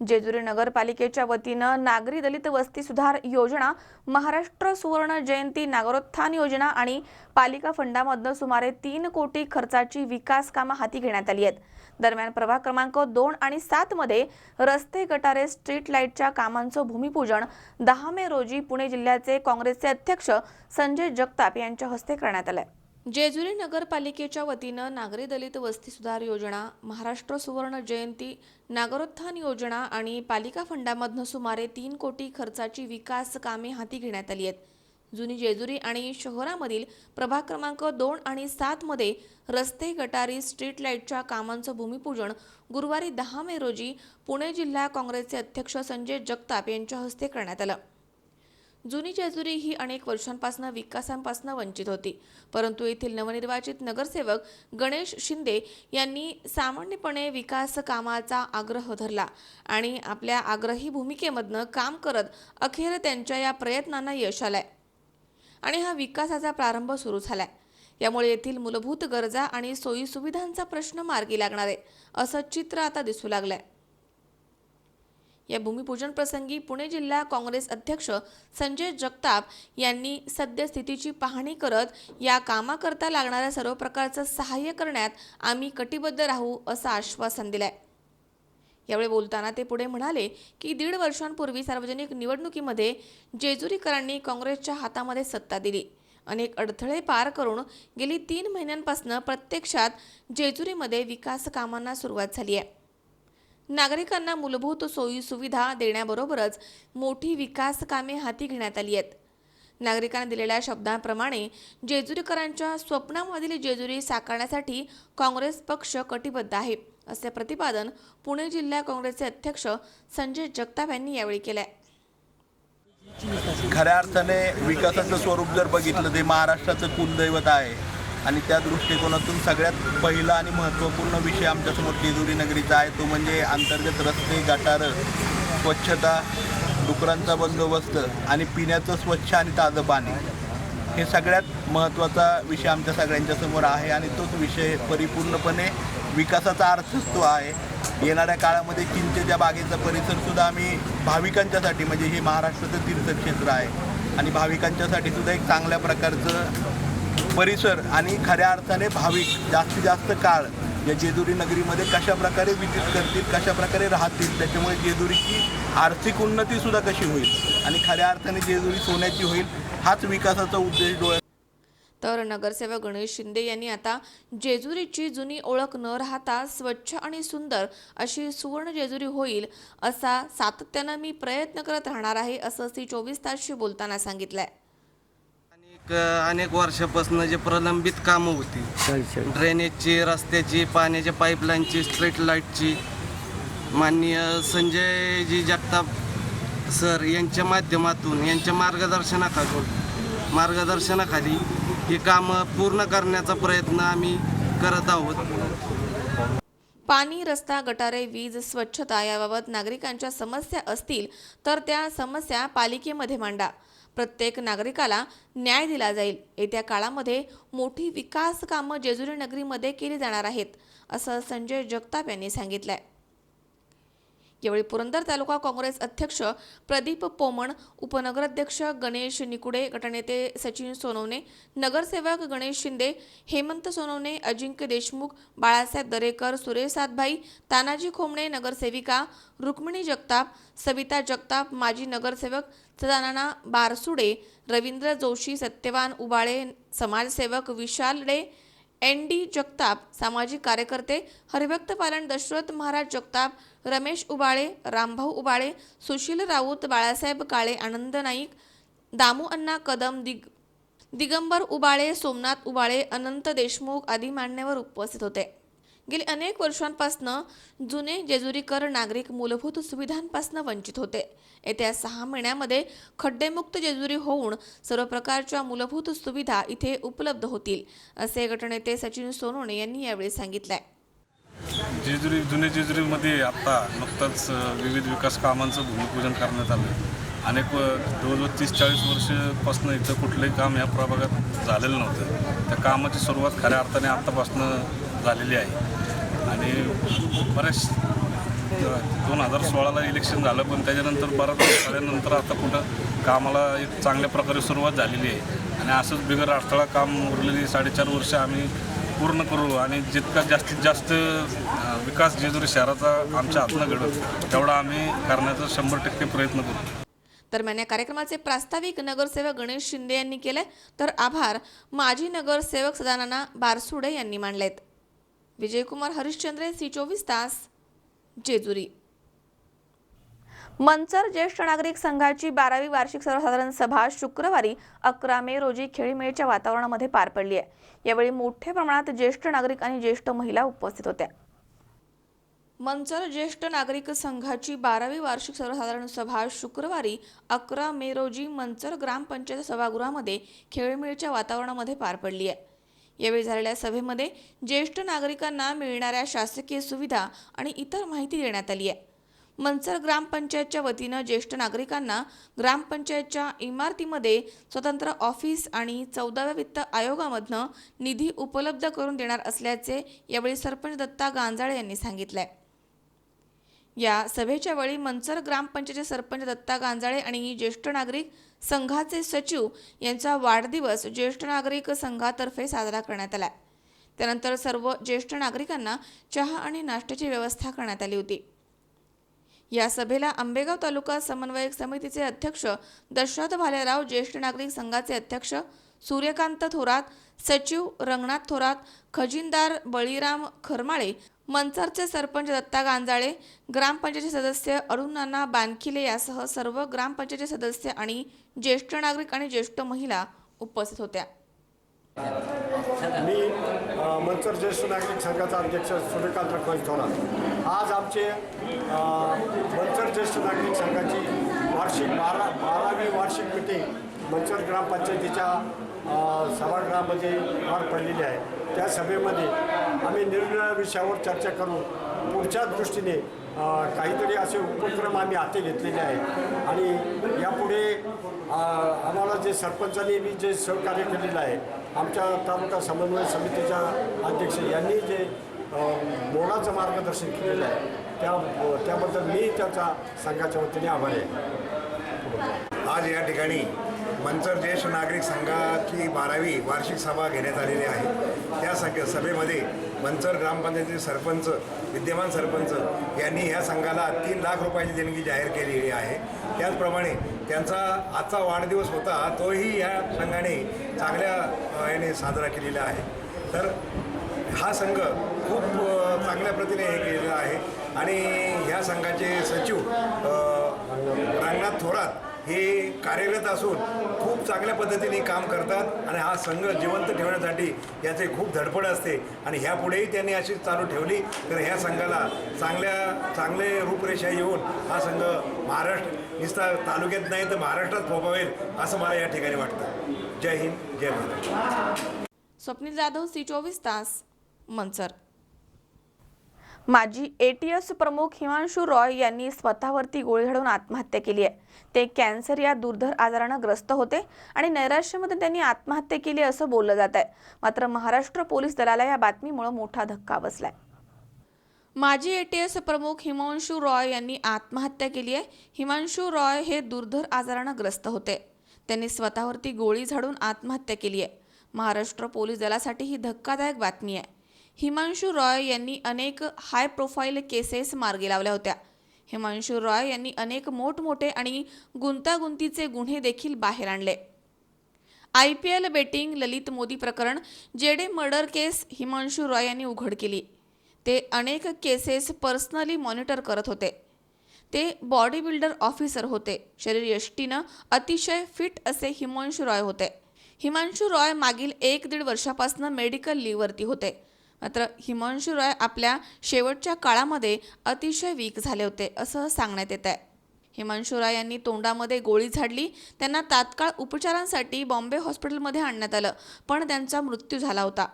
जेजुरी नगरपालिकेच्या वतीनं नागरी दलित वस्ती सुधार योजना, महाराष्ट्र सुवर्ण जयंती नागरोत्थान योजना आणि पालिका फंडामधून सुमारे 3 कोटी खर्चाची विकास कामं हाती घेण्यात आली आहेत. दरम्यान प्रभाग क्रमांक 2 आणि 7 मध्ये रस्ते, गटारे, स्ट्रीट लाईटच्या कामांचं भूमिपूजन 10 मे रोजी पुणे जिल्ह्याचे काँग्रेसचे अध्यक्ष संजय जगताप यांच्या हस्ते करण्यात आलंय. जेजुरी नगरपालिकेच्या वतीनं नागरी दलित वस्ती सुधार योजना, महाराष्ट्र सुवर्ण जयंती नागरोत्थान योजना आणि पालिका फंडामधून सुमारे 3 कोटी खर्चाची विकास कामे हाती घेण्यात आली आहेत. जुनी जेजुरी आणि शहरामधील प्रभाग क्रमांक 2 आणि 7 मध्ये रस्ते, गटारी, स्ट्रीट लाईटच्या कामांचं भूमिपूजन गुरुवारी 10 मे रोजी पुणे जिल्हा काँग्रेसचे अध्यक्ष संजय जगताप यांच्या हस्ते करण्यात आलं. जुनी जेजुरी ही अनेक वर्षांपासून विकासांपासून वंचित होती, परंतु येथील नवनिर्वाचित नगरसेवक गणेश शिंदे यांनी सामान्यपणे विकास कामाचा आग्रह धरला आणि आपल्या आग्रही भूमिकेमधनं काम करत अखेर त्यांच्या या प्रयत्नांना यश आलंय आणि हा विकासाचा प्रारंभ सुरू झालाय. यामुळे येथील मूलभूत गरजा आणि सोयी सुविधांचा प्रश्न मार्गी लागणार आहे असं चित्र आता दिसू लागलंय. या भूमिपूजन प्रसंगी पुणे जिल्हा काँग्रेस अध्यक्ष संजय जगताप यांनी सद्यस्थितीची पाहणी करत या कामाकरता लागणाऱ्या सर्व प्रकारचं सहाय्य करण्यात आम्ही कटिबद्ध राहू असं आश्वासन दिलंय. यावेळी बोलताना ते पुढे म्हणाले की 1.5 वर्षांपूर्वी सार्वजनिक निवडणुकीमध्ये जेजुरीकरांनी काँग्रेसच्या हातामध्ये सत्ता दिली. अनेक अडथळे पार करून गेली 3 महिन्यांपासून प्रत्यक्षात जेजुरीमध्ये विकास कामांना सुरुवात झाली आहे. नागरिकांना मूलभूत सोयी सुविधा देण्याबरोबरच मोठी विकास कामे हाती घेण्यात आली आहेत. नागरिकांना दिलेल्या शब्दांप्रमाणे जेजुरीकरांच्या स्वप्नामधील जेजुरी साकारण्यासाठी काँग्रेस पक्ष कटिबद्ध आहे असे प्रतिपादन पुणे जिल्हा काँग्रेसचे अध्यक्ष संजय जगताप यांनी यावेळी केले. खऱ्या अर्थाने विकासाचं स्वरूप जर बघितलं ते महाराष्ट्राचं कुलदैवत आहे आणि त्या दृष्टिकोनातून सगळ्यात पहिला आणि महत्त्वपूर्ण विषय आमच्यासमोर जेजुरी नगरीचा आहे तो म्हणजे अंतर्गत रस्ते, गटारं, स्वच्छता, डुकरांचा बंदोबस्त आणि पिण्याचं स्वच्छ आणि ताजं पाणी. हे सगळ्यात महत्त्वाचा विषय आमच्या सगळ्यांच्या समोर आहे आणि तोच विषय परिपूर्णपणे विकासाचा अर्थच तो आहे. येणाऱ्या काळामध्ये चिंचेच्या बागेचा परिसरसुद्धा आम्ही भाविकांच्यासाठी, म्हणजे हे महाराष्ट्राचं तीर्थक्षेत्र आहे आणि भाविकांच्यासाठी सुद्धा एक चांगल्या प्रकारचं परिसर आणि खऱ्या अर्थाने भाविक जास्तीत जास्त काळ या जेजुरी नगरीमध्ये कशा प्रकारे विजिट करतील, कशा प्रकारे राहतील, त्याच्यामुळे जेजुरीची आर्थिक उन्नतीसुद्धा कशी होईल आणि खऱ्या अर्थाने जेजुरी सोन्याची होईल, हाच विकासाचा उद्देश डोळ्यात. तर नगरसेवक गणेश शिंदे यांनी आता जेजुरीची जुनी ओळख न राहता स्वच्छ आणि सुंदर अशी सुवर्ण जेजुरी होईल असा सातत्यानं मी प्रयत्न करत राहणार आहे असं C24 तासशी बोलताना सांगितलंय. अनेक वर्षापासून जे प्रलंबित कामं होती, ड्रेनेजची, रस्त्याची, पाण्याच्या पाईपलाईनची, स्ट्रीट लाईटची, माननीय संजयजी जगताप सर यांच्या माध्यमातून, यांच्या मार्गदर्शनाखाली ही कामं पूर्ण करण्याचा प्रयत्न आम्ही करत आहोत. पाणी, रस्ता, गटारे, वीज, स्वच्छता याबाबत नागरिकांच्या समस्या असतील तर त्या समस्या पालिकेमध्ये मांडा. प्रत्येक नागरिकाला न्याय दिला जाईल. येत्या काळामध्ये मोठी विकास कामं जेजुरी नगरीमध्ये केली जाणार आहेत, असं संजय जगताप यांनी सांगितलंय. यावेळी पुरंदर तालुका काँग्रेस अध्यक्ष प्रदीप पोमण, उपनगराध्यक्ष गणेश निकुडे, गटनेते सचिन सोनवणे, नगरसेवक गणेश शिंदे, हेमंत सोनवणे, अजिंक्य देशमुख, बाळासाहेब दरेकर, सुरेश सातभाई, तानाजी खोमणे, नगरसेविका रुक्मिणी जगताप, सविता जगताप, माजी नगरसेवक सदानना बारसुडे, रवींद्र जोशी, सत्यवान उबाळे, समाजसेवक विशाल डे, ND जगताप, सामाजिक कार्यकर्ते हरिभक्त पालन दशरथ महाराज जगताप, रमेश उबाळे, रामभाऊ उबाळे, सुशील राऊत, बाळासाहेब काळे, आनंद नाईक, दामू अण्णा कदम, दिगंबर उबाळे, सोमनाथ उबाळे, अनंत देशमुख आदी मान्यवर उपस्थित होते. गेली अनेक वर्षांपासून जुने जेजुरीकर नागरिक मूलभूत सुविधांपासून वंचित होते. येत्या 6 महिन्यामध्ये खड्डेमुक्त जेजुरी होऊन सर्व प्रकारच्या मूलभूत सुविधा इथे उपलब्ध होतील, असे गटनेते सचिन सोनवणे यांनी यावेळी सांगितले. जुने जेजुरीमध्ये आता नुकताच विविध विकास कामांचं भूमिपूजन करण्यात आलं. अनेक जवळजवळ 30-40 वर्षापासून इथं कुठलंही काम या प्रभागात झालेलं नव्हतं. त्या कामाची सुरुवात खऱ्या अर्थाने आत्तापासून झालेली आहे आणि बरेच 2016ला इलेक्शन झालं, पण त्याच्यानंतर बराच झाल्यानंतर आता कुठं कामाला एक चांगल्या प्रकारे सुरुवात झालेली आहे आणि असंच बिगर अडथळा काम उरलेली 4.5 वर्ष आम्ही पूर्ण करू आणि जितका जास्तीत जास्त विकास जेजुरी शहराचा आमच्या हातनं घडत तेवढा आम्ही करण्याचा 100% प्रयत्न करू. दरम्यान या कार्यक्रमाचे प्रास्ताविक नगरसेवक गणेश शिंदे यांनी केले, तर आभार माजी नगरसेवक सदानना बारसुडे यांनी मानलेत. विजयकुमार हरिश्चंद्रे, C24 तास, जेजुरी. मंचर ज्येष्ठ नागरिक संघाची 12वी वार्षिक सर्वसाधारण सभा शुक्रवारी 11 मे रोजी खेळीमेळीच्या वातावरणामध्ये पार पडली आहे. यावेळी मोठ्या प्रमाणात ज्येष्ठ नागरिक आणि ज्येष्ठ महिला उपस्थित होत्या. मंचर ज्येष्ठ नागरिक संघाची 12वी वार्षिक सर्वसाधारण सभा शुक्रवारी 11 मे रोजी मंचर ग्रामपंचायत सभागृहामध्ये खेळीमेळीच्या वातावरणामध्ये पार पडली आहे. यावेळी झालेल्या सभेमध्ये ज्येष्ठ नागरिकांना मिळणाऱ्या शासकीय सुविधा आणि इतर माहिती देण्यात आली आहे. मंचर ग्रामपंचायतच्या वतीनं ज्येष्ठ नागरिकांना ग्रामपंचायतच्या इमारतीमध्ये स्वतंत्र ऑफिस आणि 14व्या वित्त आयोगामधनं निधी उपलब्ध करून देणार असल्याचे यावेळी सरपंच दत्ता गांजाळे यांनी सांगितलंय. या सभेच्या वेळी मंचर ग्रामपंचायतचे सरपंच दत्ता गांजाळे आणि ज्येष्ठ नागरिक संघाचे सचिव यांचा वाढदिवस ज्येष्ठ नागरिक संघातर्फे साजरा करण्यात आला. त्यानंतर सर्व ज्येष्ठ नागरिकांना चहा आणि नाश्त्याची व्यवस्था करण्यात आली होती. या सभेला आंबेगाव तालुका समन्वयक समितीचे अध्यक्ष दशरथ भालेराव, ज्येष्ठ नागरिक संघाचे अध्यक्ष सूर्यकांत थोरात, सचिव रंगनाथ थोरात, खजिनदार बळीराम खरमाळे, मंचरचे सरपंच दत्ता गांजाळे, ग्रामपंचायतचे सदस्य अरुणांना बानखिले यासह सर्व ग्रामपंचायतचे सदस्य आणि ज्येष्ठ नागरिक आणि ज्येष्ठ महिला उपस्थित होत्या. मी मंचर ज्येष्ठ नागरिक संघाचा अध्यक्ष सूर्यकांत रखमाजी थोरात. आज आमचे मंचर ज्येष्ठ नागरिक संघाची 12वी वार्षिक मीटिंग मंचर ग्रामपंचायतीच्या सभागृहामध्ये पार पडलेली आहे. त्या सभेमध्ये आम्ही निरनिराळ्या विषयावर चर्चा करून पुढच्या दृष्टीने काहीतरी असे उपक्रम आम्ही हाती घेतलेले आहेत आणि यापुढे आम्हाला जे सरपंचांनी जे सहकार्य केलेलं आहे, आमच्या तालुका समन्वय समितीच्या अध्यक्ष यांनी जे मोलाचं मार्गदर्शन केलेलं आहे त्याबद्दल मी त्याच्या संघाच्या वतीने आभारी आहे. आज या ठिकाणी मंचर ज्येष्ठ नागरिक संघाची 12वी वार्षिक सभा घेण्यात आलेली आहे. त्या सभेमध्ये मंचर ग्रामपंचायतीचे सरपंच, विद्यमान सरपंच यांनी ह्या संघाला 3 लाख रुपयाची देणगी जाहीर केलेली आहे. त्याचप्रमाणे त्यांचा आजचा वाढदिवस होता, तोही या संघाने चांगल्या याने साजरा केलेला आहे. तर हा संघ खूप चांगल्या प्रतीने हे केलेला आहे आणि ह्या संघाचे सचिव रंगनाथ थोरात हे कार्यरत असून खूप चांगल्या पद्धतीने काम करतात आणि हा संघ जिवंत ठेवण्यासाठी याचे खूप धडपड असते आणि ह्यापुढेही त्यांनी अशी चालू ठेवली तर ह्या संघाला चांगले रूपरेषा येऊन हा संघ महाराष्ट्र नुसता तालुक्यात नाही तर महाराष्ट्रात फोपावेल असं मला या ठिकाणी वाटतं. जय हिंद, जय महाराष्ट्र. स्वप्नील जाधव, C24 तास, मंचर. माजी ATS प्रमुख हिमांशु रॉय यांनी स्वतःवरती गोळी झाडून आत्महत्या केली आहे. ते कॅन्सर या दुर्धर आजारानं ग्रस्त होते आणि नैराश्यामध्ये त्यांनी आत्महत्या केली असं बोललं जात आहे. मात्र महाराष्ट्र पोलीस दलाला या बातमीमुळे मोठा धक्का बसलाय. माजी ATS प्रमुख हिमांशु रॉय यांनी आत्महत्या केली आहे. हिमांशु रॉय हे दुर्धर आजारानं ग्रस्त होते. त्यांनी स्वतःवरती गोळी झाडून आत्महत्या केली आहे. महाराष्ट्र पोलीस दलासाठी ही धक्कादायक बातमी आहे. हिमांशु रॉय यांनी अनेक हाय प्रोफाईल केसेस मार्गी लावल्या होत्या. हिमांशु रॉय यांनी अनेक मोठमोठे आणि गुंतागुंतीचे गुन्हे देखील बाहेर आणले. IPL बेटिंग, ललित मोदी प्रकरण, JD मर्डर केस हिमांशु रॉय यांनी उघड केली. ते अनेक केसेस पर्सनली मॉनिटर करत होते. ते बॉडी बिल्डर ऑफिसर होते. शरीर यष्टीनं अतिशय फिट असे हिमांशु रॉय होते. हिमांशु रॉय मागील 1-1.5 वर्षापासून मेडिकल लीव्हवरती होते. मात्र हिमांशु रॉय आपल्या शेवटच्या काळामध्ये अतिशय वीक झाले होते असं सांगण्यात येत आहे. हिमांशु रॉय यांनी तोंडामध्ये गोळी झाडली. त्यांना तात्काळ उपचारांसाठी बॉम्बे हॉस्पिटलमध्ये आणण्यात आलं, पण त्यांचा मृत्यू झाला होता.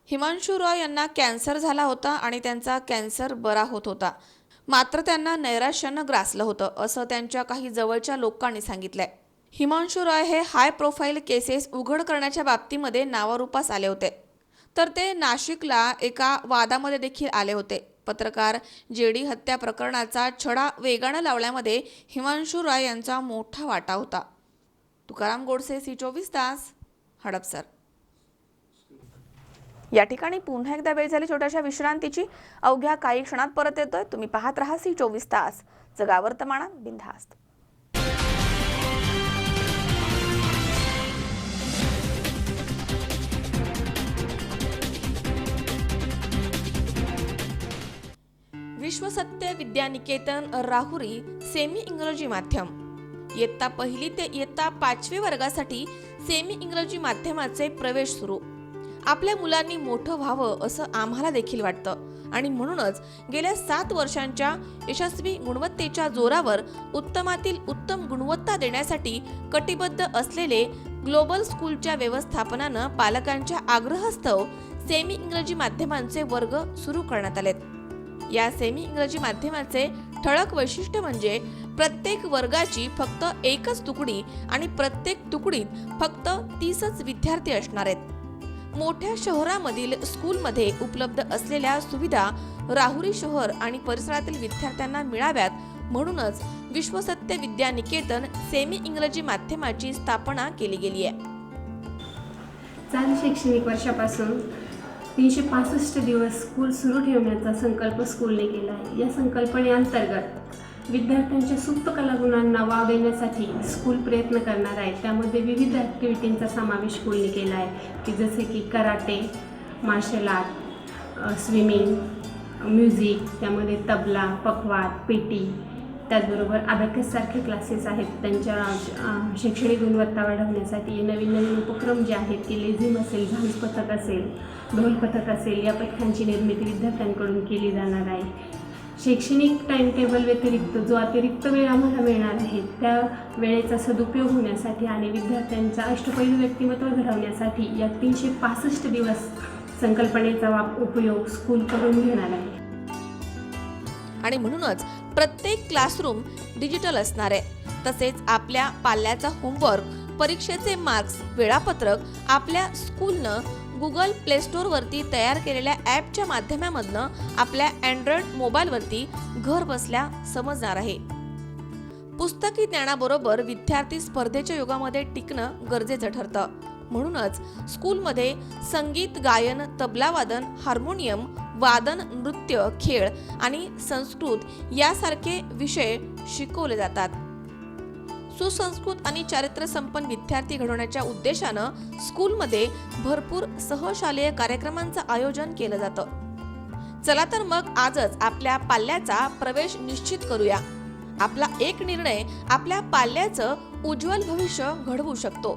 हिमांशु रॉय यांना कॅन्सर झाला होता आणि त्यांचा कॅन्सर बरा होत होता. मात्र त्यांना नैराश्यानं ग्रासलं होतं असं त्यांच्या काही जवळच्या लोकांनी सांगितलंय. हिमांशु रॉय हे हाय प्रोफाईल केसेस उघड करण्याच्या बाबतीमध्ये नावारूपास आले होते. तर ते नाशिकला एका वादामध्ये देखील आले होते. पत्रकार JD हत्या प्रकरणाचा छडा वेगानं लावण्यामध्ये हिमांशु रॉय यांचा मोठा वाटा होता. तुकाराम गोडसे, C24 तास, हडपसर. या ठिकाणी पुन्हा एकदा वेळ झाली छोट्याशा विश्रांतीची. अवघ्या काही क्षणात परत येतोय. तुम्ही पाहत राहा C24 तास, जगा वर्तमानात बिनधास्त. विश्वसत्य विद्यानिकेतन राहुरी सेमी इंग्रजी माध्यम, इयत्ता 1ली ते इयत्ता 5वी वर्गासाठी सेमी इंग्रजी माध्यमाचे प्रवेश सुरू. आपल्या मुलांनी मोठं व्हावं असं आम्हाला देखील वाटतं आणि म्हणूनच गेल्या 7 वर्षांच्या यशस्वी गुणवत्तेच्या जोरावर उत्तमातील उत्तम गुणवत्ता देण्यासाठी कटिबद्ध असलेले ग्लोबल स्कूलच्या व्यवस्थापनानं पालकांच्या आग्रहास्तव सेमी इंग्रजी माध्यमांचे वर्ग सुरू करण्यात आलेत. या सेमी इंग्रजी माध्यमाचे ठळक वैशिष्ट्य म्हणजे प्रत्येक वर्गाची फक्त एकच तुकडी आणि प्रत्येक तुकडीत फक्त 30च विद्यार्थी असणार आहेत. मोठ्या शहरामधील स्कूलमध्ये उपलब्ध असलेल्या सुविधा राहुरी शहर आणि परिसरातील विद्यार्थ्यांना मिळाव्यात म्हणूनच विश्वसत्य विद्यानिकेतन सेमी इंग्रजी माध्यमाची स्थापना केली गेली आहे. चालू शैक्षणिक वर्षापासून 365 दिवस स्कूल सुरू ठेवण्याचा संकल्प स्कूलने केला आहे. या संकल्पनेअंतर्गत विद्यार्थ्यांच्या सुप्त कलागुणांना वाव देण्यासाठी स्कूल प्रयत्न करणार आहे. त्यामध्ये विविध ॲक्टिव्हिटींचा समावेश स्कूलने केला आहे की जसे की karate, martial art, swimming, music, त्यामध्ये तबला, पखवाज, पेटी, त्याचबरोबर अबॅकससारखे क्लासेस आहेत. त्यांच्या शैक्षणिक गुणवत्ता वाढवण्यासाठी नवीन उपक्रम जे आहेत की लेझिम असेल, झांज पथक असेल, ढोल पथक असेल, या पथकांची निर्मिती विद्यार्थ्यांकडून केली जाणार आहे. शैक्षणिक टाईम टेबल व्यतिरिक्त जो अतिरिक्त वेळ आम्हाला मिळणार आहे त्या वेळेचा सदुपयोग होण्यासाठी आणि विद्यार्थ्यांचा अष्टपैलू व्यक्तिमत्व घडवण्यासाठी या 365 दिवस संकल्पनेचा उपयोग स्कूल करून घेणार आहे. आणि म्हणूनच प्रत्येक क्लासरूम डिजिटल असणार आहे. तसेच आपल्या पाल्याचा होमवर्क, परीक्षेचे मार्क्स, वेळापत्रक आपल्या स्कूलनं गुगल प्ले स्टोअरवरती तयार केलेल्या ॲपच्या माध्यमामधनं आपल्या अँड्रॉइड मोबाईलवरती घर बसल्या समजणार आहे. पुस्तकी ज्ञानाबरोबर विद्यार्थी स्पर्धेच्या युगामध्ये टिकणं गरजेचं ठरतं. म्हणूनच स्कूलमध्ये संगीत, गायन, तबलावादन, हार्मोनियम, वादन, नृत्य, खेळ आणि संस्कृत यासारखे विषय शिकवले जातात. सुसंस्कृत आणि चारित्र्यसंपन्न विद्यार्थी घडवण्याच्या उद्देशानं स्कूलमध्ये भरपूर सहशालेय कार्यक्रमांचं आयोजन केलं जातं. चला तर मग आजच आपल्या पाल्याचा प्रवेश निश्चित करूया. आपला एक निर्णय आपल्या पाल्याचं उज्ज्वल भविष्य घडवू शकतो.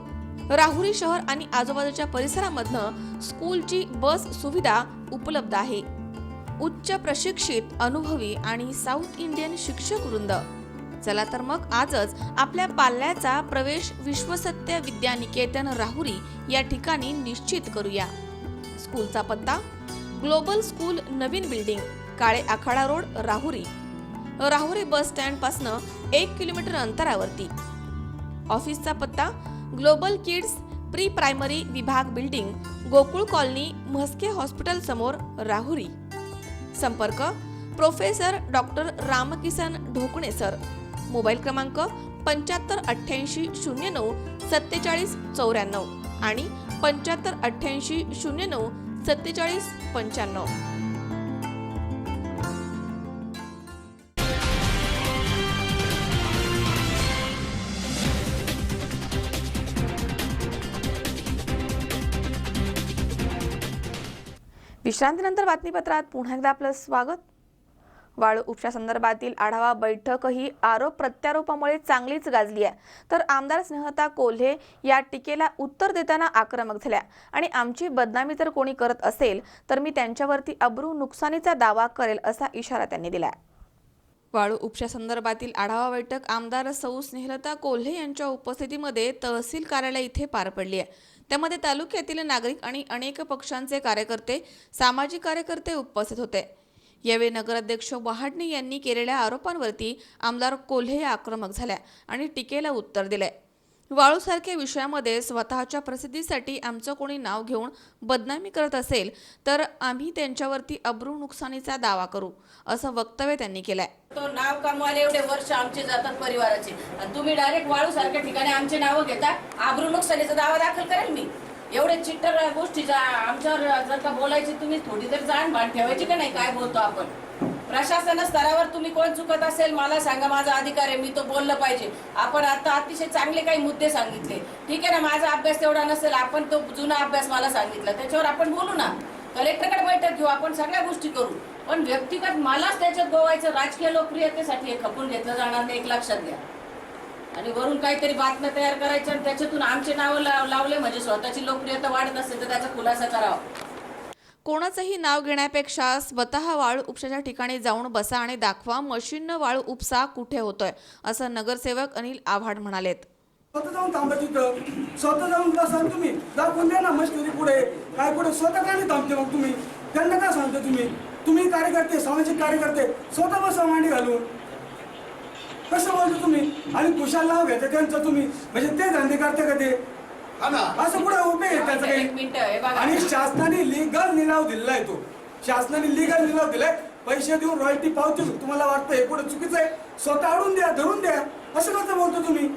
राहुरी शहर आणि आजूबाजूच्या परिसरामधनं स्कूलची बस सुविधा उपलब्ध आहे. उच्च प्रशिक्षित, अनुभवी आणि साऊथ इंडियन शिक्षक वृंद. चला तर मग आजच आपल्या पाल्याचा प्रवेश विश्वसत्य विद्यानिकेतन राहुरी या ठिकाणी निश्चित करूया. स्कूलचा पत्ता: ग्लोबल स्कूल, नवीन building, Kale Akhada road, Rahuri. Rahuri bus stand पासनं 1 किलोमीटर अंतरावरती. ऑफिसचा पत्ता ग्लोबल किड्स प्री प्रायमरी विभाग building, Gokul colony, Mhaske hospital समोर, राहुरी. संपर्क professor doctor Ramkisan Dhokane sir. Mobile क्रमांक 7588 09 47 94 आणि 7588 09 47 95. विश्रांतीनंतर बातमीपत्रात पुन्हा एकदा आपलं स्वागत. वाळू उपसा संदर्भातील आढावा बैठकही आरोप प्रत्यारोपामुळे चांगलीच गाजली आहे. तर आमदार स्नेहलता कोल्हे या टीकेला उत्तर देताना आक्रमक झाल्या आणि आमची बदनामी जर कोणी करत असेल तर मी त्यांच्यावरती अब्रू नुकसानीचा दावा करेल असा इशारा त्यांनी दिला. वाळू उपसा संदर्भातील आढावा बैठक आमदार सौ स्नेहलता कोल्हे यांच्या उपस्थितीमध्ये तहसील कार्यालय इथे पार पडली आहे. त्यामध्ये तालुक्यातील नागरिक आणि अनेक पक्षांचे कार्यकर्ते, सामाजिक कार्यकर्ते उपस्थित होते. यावेळी नगराध्यक्ष वहाडणे यांनी केलेल्या आरोपांवरती आमदार कोल्हे आक्रमक झाल्या आणि टीकेला उत्तर दिले. वाळूसारख्या विषयामध्ये स्वतःच्या प्रसिद्धीसाठी आमचं कोणी नाव घेऊन बदनामी करत असेल तर आम्ही त्यांच्यावरती अब्रू नुकसानीचा दावा करू असं वक्तव्य त्यांनी केलंय. तो नाव कमवायला एवढे वर्ष आमचे जातात परिवाराचे आणि तुम्ही डायरेक्ट वाळू सारख्या ठिकाणी आमचे नाव घेता. आब्रू नुकसानीचा दावा दाखल करेल मी. एवढे चिट्टर गोष्टीचा आमच्यावर जर का बोलायची तुम्ही थोडी तरी जाण भान ठेवायची का नाही काय बोलतो आपण. प्रशासन स्तरावर तुम्ही कोण चुकत असेल मला सांगा, माझा अधिकार आहे, मी तो बोललं पाहिजे. आपण आता अतिशय चांगले काही मुद्दे सांगितले, ठीक आहे ना. माझा अभ्यास तेवढा नसेल, आपण तो जुना अभ्यास मला सांगितला त्याच्यावर आपण बोलू ना. कलेक्टरकडे बैठक घेऊ, आपण सगळ्या गोष्टी करू. पण व्यक्तिगत मलाच त्याच्यात गोवायचं राजकीय लोकप्रियतेसाठी हे खपून घेतलं जाणार नाही, एक लक्षात घ्या. आणि वरून काहीतरी बातम्या तयार करायच्या आणि त्याच्यातून आमचे नाव लावले म्हणजे स्वतःची लोकप्रियता वाढत असेल तर त्याचा खुलासा करावा. कोणाचंही नाव घेण्यापेक्षा स्वतः वाळू उपसाच्या ठिकाणी जाऊन बसा आणि दाखवा मशीननं वाळू उपसा कुठे होतोय असं नगरसेवक अनिल आव्हाड म्हणालेत. स्वतः जाऊन थांबा तिथं, स्वतः जाऊन बसा तुम्ही, दाखवून द्या ना मशिनरी पुढे काय पुढे. स्वतः काय नाही थांबते मग तुम्ही, त्यांना काय सांगता तुम्ही कार्यकर्ते, सामाजिक कार्यकर्ते, स्वतः बसा मांडी घालून. कसं बोलतो तुम्ही आणि कुशाल नाव घेते त्यांचं तुम्ही, म्हणजे ते धंदे करते का ते असं पुढे उभे आहे त्याचं काही. आणि शासनाने लिगल निलाव दिलेला आहे, तो शासनाने लिगल निलाव दिलाय, पैसे देऊन रॉयल्टी पावती. तुम्हाला वाटतं हे पुढे चुकीचं आहे, स्वतः आणून द्या, धरून द्या, असं कसं बोलतो तुम्ही.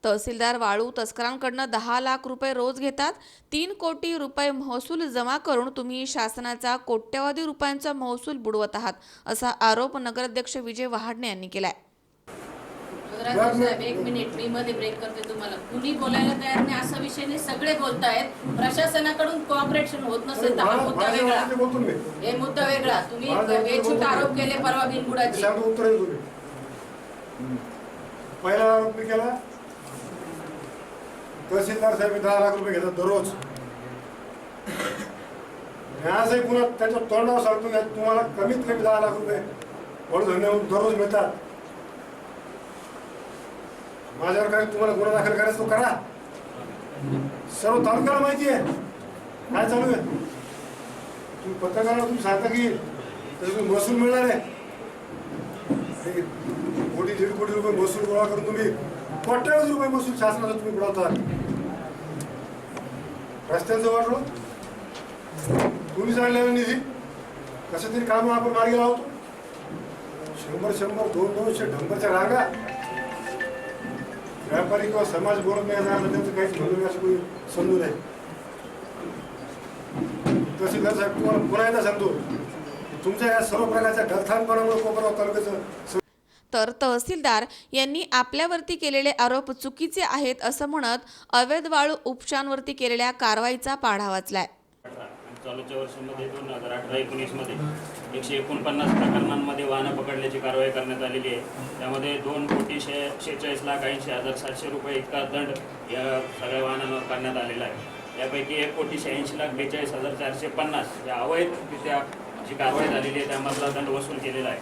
तहसीलदार वाळू तस्करांकडनं 10 लाख रुपये रोज घेतात. 3 कोटी रुपये महसूल जमा करून तुम्ही शासनाचा कोट्यवधी रुपयांचा महसूल बुडवत आहात असा आरोप नगराध्यक्ष विजय वहाडणे यांनी केलाय. साहेब 1 मिनिट मी मध्ये ब्रेक करते तुम्हाला. कुणी बोलायला तयार नाही असा विषय नाही, सगळे बोलतायत. प्रशासनाकडून कोऑपरेशन होत नसेल तर हा मुद्दा वेगळा, हे मुद्दा वेगळा. तुम्ही बेछूट आरोप केले परवा बिनबुडाचे. पहिला आरोप मी केला, तहसीलदार साहेब 10 लाख रुपये घेतात दररोज. आजही पुन्हा त्याच्या तोंडावर सांगतो तुम्हाला कमीत कमी 10 लाख रुपये वडधन्य दररोज मिळतात. माझ्यावर काय तुम्हाला गुन्हा दाखल करायचा तो करा. सर्व तालुक्याला माहिती आहे काय चालू आहे. तुम्ही पत्रकारांना तुम्ही सांगता की त्याच्यातून महसूल मिळणार आहे, 1 कोटी 1.5 कोटी रुपये महसूल गोळा करून तुम्ही कोट्यवधी रुपये महसूल शासनाचा तुम्ही बुडवता. रस्त्यांचं वाटलं तुम्ही आणलेला निधी कसं तरी कामं आपण मार्गी लावतो. 100 200 डंपरच्या रांगा. व्यापारी किंवा समाज बोलत नाही त्यांचं काहीच म्हणून असं कोणी समजू नये. तहसीलदार साहेब तुम्हाला पुन्हा एकदा सांगतो तुमच्या या सर्व प्रकारच्या ढलथानपणामुळे कोपरगाव तालुक्याचं. तर तहसीलदार यांनी आपल्यावरती केलेले आरोप चुकीचे आहेत असं म्हणत अवैध वाळू उपशांवरती केलेल्या कारवाईचा पाढा वाचलाय. चालूच्या वर्षामध्ये 2018-19 मध्ये 149 प्रकरणांमध्ये वाहनं पकडल्याची कारवाई करण्यात आलेली आहे. त्यामध्ये 2,46,80,80,700 रुपये इतका दंड या सगळ्या वाहनांवर करण्यात आलेला आहे. यापैकी 1,86,42,450 या अवैधरित्या जी कारवाई झालेली आहे त्यामधला दंड वसूल केलेला आहे.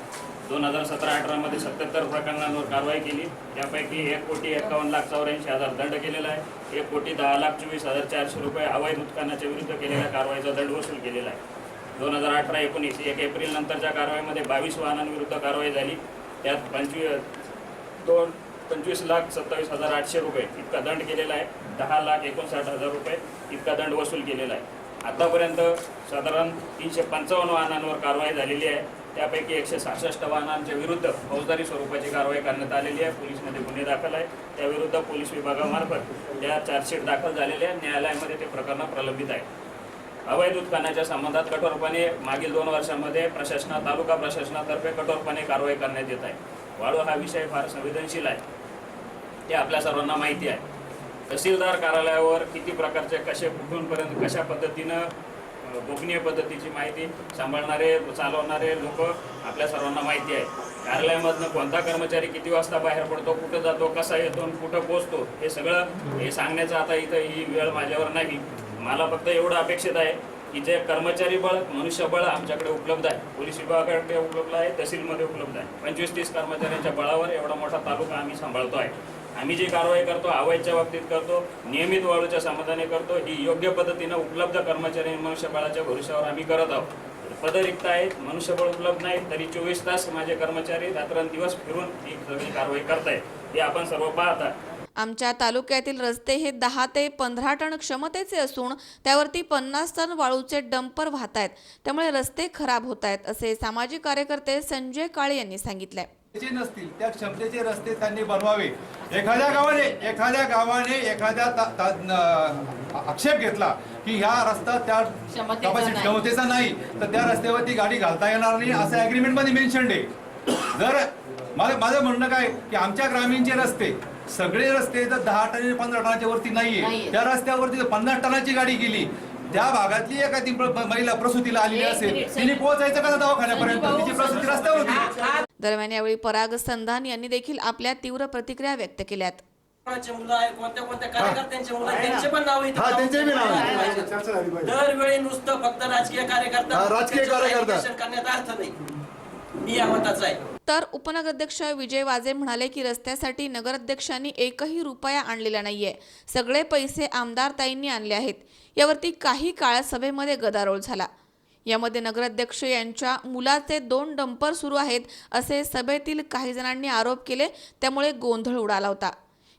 2017-18 मध्ये 77 प्रकरणांवर कारवाई केली. त्यापैकी 1,51,84,000 दंड केलेला आहे. 1,10,24,400 रुपये अवैध उत्खननाच्या विरुद्ध केलेल्या कारवाईचा दंड वसूल केलेला आहे. 2018-19 1 एप्रिल नंतरच्या कारवाईमध्ये 22 वाहनांविरुद्ध कारवाई झाली. त्यात 25,27,800 रुपये इतका दंड केलेला आहे. 10,59,000 रुपये इतका दंड वसूल केलेला आहे. आतापर्यंत साधारण 355 वाहनांवर कारवाई झालेली आहे. त्यापैकी 166 वाहनांच्या विरुद्ध फौजदारी स्वरूपाची कारवाई करण्यात आलेली आहे. पोलिसमध्ये गुन्हे दाखल आहे. त्याविरुद्ध पोलीस विभागामार्फत त्या चार्जशीट दाखल झालेल्या आहे. न्यायालयामध्ये ते प्रकरण प्रलंबित आहे. अवैध उत्खननाच्या संबंधात कठोरपणे मागील 2 वर्षांमध्ये तालुका प्रशासनातर्फे कठोरपणे कारवाई करण्यात येत आहे. वाळू हा विषय फार संवेदनशील आहे, ते आपल्या सर्वांना माहिती आहे. तहसीलदार कार्यालयावर किती प्रकारचे कुठूनपर्यंत कशा पद्धतीनं गोपनीय पद्धतीची माहिती चालवणारे लोक आपल्या सर्वांना माहिती आहे. कार्यालयामधनं कोणता कर्मचारी किती वाजता बाहेर पडतो, कुठं जातो, कसा येतो, कुठं पोहोचतो, हे सगळं सांगण्याचं आता इथं ही वेळ माझ्यावर नाही. मला फक्त एवढं अपेक्षित आहे की जे कर्मचारी बळ, मनुष्यबळ आमच्याकडे उपलब्ध आहे, पोलीस विभागाकडे उपलब्ध आहे, तहसीलमध्ये उपलब्ध आहे. 25-30 कर्मचाऱ्यांच्या बळावर एवढा मोठा तालुका आम्ही सांभाळतो आहे. आम्ही जी कारवाई करतो, अवैधच्या बाबतीत करतो, नियमित वाळूच्या समाधाने करतो, ही योग्य पद्धतीनं उपलब्ध कर्मचारी मनुष्यबळाच्या भरोश्यावर आम्ही करत आहोत. पद रिक्त आहेत, मनुष्यबळ उपलब्ध नाही, तरी 24 तास माझे कर्मचारी रात्रंदिवस फिरून ही सगळी कारवाई करतायत. हे आपण सर्व पाहता. आमच्या तालुक्यातील रस्ते हे 10 ते 15 टन क्षमतेचे असून त्यावरती 50 टन वाळूचे डंपर वाहत आहेत. त्यामुळे रस्ते खराब होत आहेत, असे सामाजिक कार्यकर्ते संजय काळे यांनी सांगितले. नसतील त्या क्षमतेचे रस्ते त्यांनी बनवावे. एखाद्या गावाने एखाद्या आक्षेप घेतला की ह्या रस्ता त्या क्षमतेचा नाही, तर त्या रस्त्यावरती गाडी घालता येणार नाही असं ॲग्रीमेंट मध्ये मेन्शन आहे. जर माझं म्हणणं काय की आमच्या ग्रामीणचे रस्ते सगळे रस्ते जर 10 टन 15 टनाच्या वरती नाहीये, त्या रस्त्यावरती 50 टनाची गाडी गेली, त्या भागातली एखादी महिला प्रसूतीला आलेली असेल, तिने पोहोचायचं का दवाखान्यापर्यंत, तिची प्रसूती रस्त्यावरती. दरम्यान यावेळी पराग संधान यांनी देखील आपल्या तीव्र प्रतिक्रिया व्यक्त केल्यात. मुलं आहे, कोणत्या कार्यकर्त्यांचे मुलं, त्यांचे पण नाव दरवेळी नुसतं फक्त राजकीय कार्यकर्ता करण्यात अर्थ नाही. मी या मताचा आहे. तर उपनगराध्यक्ष विजय वाजे म्हणाले की रस्त्यासाठी नगराध्यक्षांनी एकही रुपया आणलेला नाहीये, सगळे पैसे आमदारताईंनी आणले आहेत. यावरती काही काळ सभेमध्ये गदारोळ झाला. यामध्ये नगराध्यक्ष यांच्या मुलाचे 2 डंपर सुरू आहेत असे सभेतील काही जणांनी आरोप केले, त्यामुळे गोंधळ उडाला होता.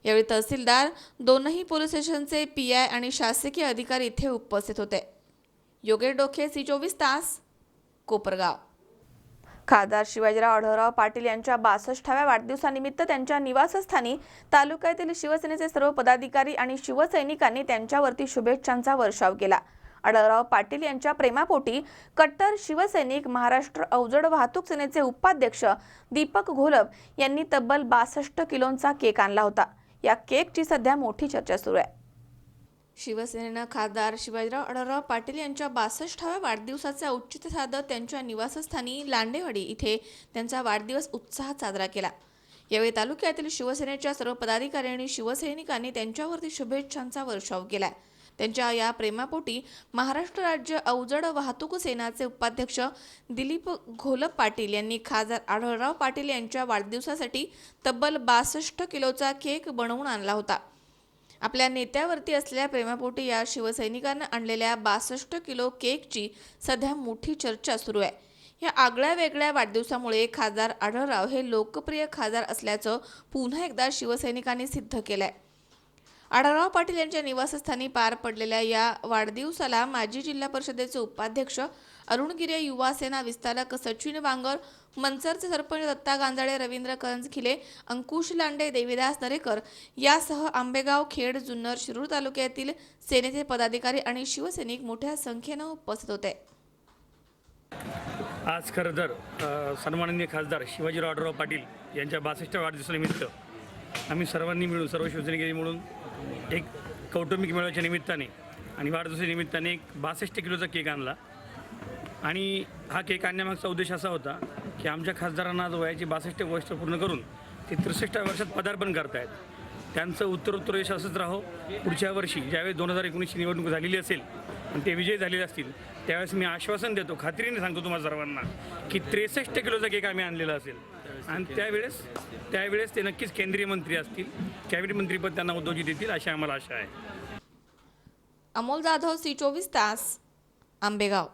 यावेळी तहसीलदार, 2ही पोलीस स्टेशनचे PI आणि शासकीय अधिकारी इथे उपस्थित होते. योगेश डोके, C24 तास, कोपरगाव. खासदार शिवाजीराव आढळराव पाटील यांच्या 62व्या वाढदिवसानिमित्त त्यांच्या निवासस्थानी तालुक्यातील शिवसेनेचे सर्व पदाधिकारी आणि शिवसैनिकांनी त्यांच्यावरती शुभेच्छांचा वर्षाव केला. आढळराव पाटील यांच्या प्रेमापोटी कट्टर शिवसैनिक, महाराष्ट्र अवजड वाहतूक सेनेचे उपाध्यक्ष दीपक घोलप यांनी तब्बल 62 किलोचा केक आणला होता. या केकची सध्या मोठी चर्चा सुरू आहे. शिवसेनेनं खासदार शिवाजीराव आढळराव पाटील यांच्या 62व्या वाढदिवसाचे औचित्य साधत त्यांच्या निवासस्थानी लांडेवाडी इथे त्यांचा वाढदिवस उत्साहात साजरा केला. यावेळी तालुक्यातील शिवसेनेच्या सर्व पदाधिकारी आणि शिवसैनिकांनी त्यांच्यावरती शुभेच्छांचा वर्षाव केला. त्यांच्या या प्रेमापोटी महाराष्ट्र राज्य अवजड वाहतूक सेनाचे उपाध्यक्ष दिलीप घोलप पाटील यांनी खासदार आढळराव पाटील यांच्या वाढदिवसासाठी तब्बल 62 किलोचा केक बनवून आणला होता. आपल्या नेत्यावरती असलेल्या प्रेमापोटी या शिवसैनिकांना आणलेल्या 62 किलो केकची सध्या मोठी चर्चा सुरू आहे. या आगळ्या वेगळ्या वाढदिवसामुळे खासदार आढळराव हे लोकप्रिय खासदार असल्याचं पुन्हा एकदा शिवसैनिकांनी सिद्ध केलंय. आढळराव पाटील यांच्या निवासस्थानी पार पडलेल्या या वाढदिवसाला माजी जिल्हा परिषदेचे उपाध्यक्ष अरुण गिरे, युवा सेना विस्तारक सचिन बांगर, मनसरचे सरपंच दत्ता गांजाडे, रवींद्र करंजखिले, अंकुश लांडे, देवीदास नरेकर यासह आंबेगाव, खेड, जुन्नर, शिरूर तालुक्यातील सेनेचे पदाधिकारी आणि शिवसैनिक मोठ्या संख्येनं उपस्थित होते. आज खरं तर सन्माननीय खासदार शिवाजीराव आढळराव पाटील यांच्या 62व्या वाढदिवसानिमित्त आम्ही सर्वांनी मिळून, सर्व शिवसैनिकांनी मिळून एक कौटुंबिक मेळाव्याच्या निमित्ताने आणि वाढदिवसानिमित्ताने एक 62 किलोचा केक आणला. आणि हा केक आणण्यामागचा उद्देश असा होता की आमच्या खासदारांना आज वयाची 62 वर्ष पूर्ण करून ते 63व्या वर्षात पदार्पण करतायत. त्यांचं उत्तरोत्तर यश असंच राहो. पुढच्या वर्षी ज्यावेळेस 2019ची निवडणूक झालेली असेल आणि ते विजयी झालेले असतील त्यावेळेस मी आश्वासन देतो, खात्रीने सांगतो तुम्हाला सर्वांना की 63 किलोचा केक आम्ही आणलेला असेल. आणि त्यावेळेस ते नक्कीच केंद्रीय मंत्री असतील, कॅबिनेट मंत्रीपद त्यांना उद्योजित देतील अशी आम्हाला आशा आहे. अमोल जाधव, C24 तास, आंबेगाव.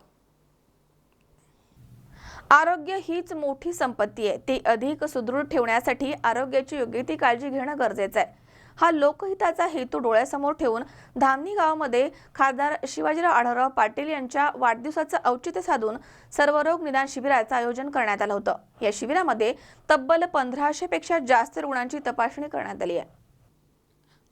आरोग्य हीच मोठी संपत्ती आहे. ती अधिक सुदृढ ठेवण्यासाठी आरोग्याची योग्य ती काळजी घेणं गरजेचं आहे. हा लोकहिताचा हेतू डोळ्यासमोर ठेवून धामणी गावामध्ये खासदार शिवाजीराव आढळराव पाटील यांच्या वाढदिवसाचं औचित्य साधून सर्वरोग निदान शिबिराचं आयोजन करण्यात आलं होतं. या शिबिरामध्ये तब्बल 1500 पेक्षा जास्त रुग्णांची तपासणी करण्यात आली आहे.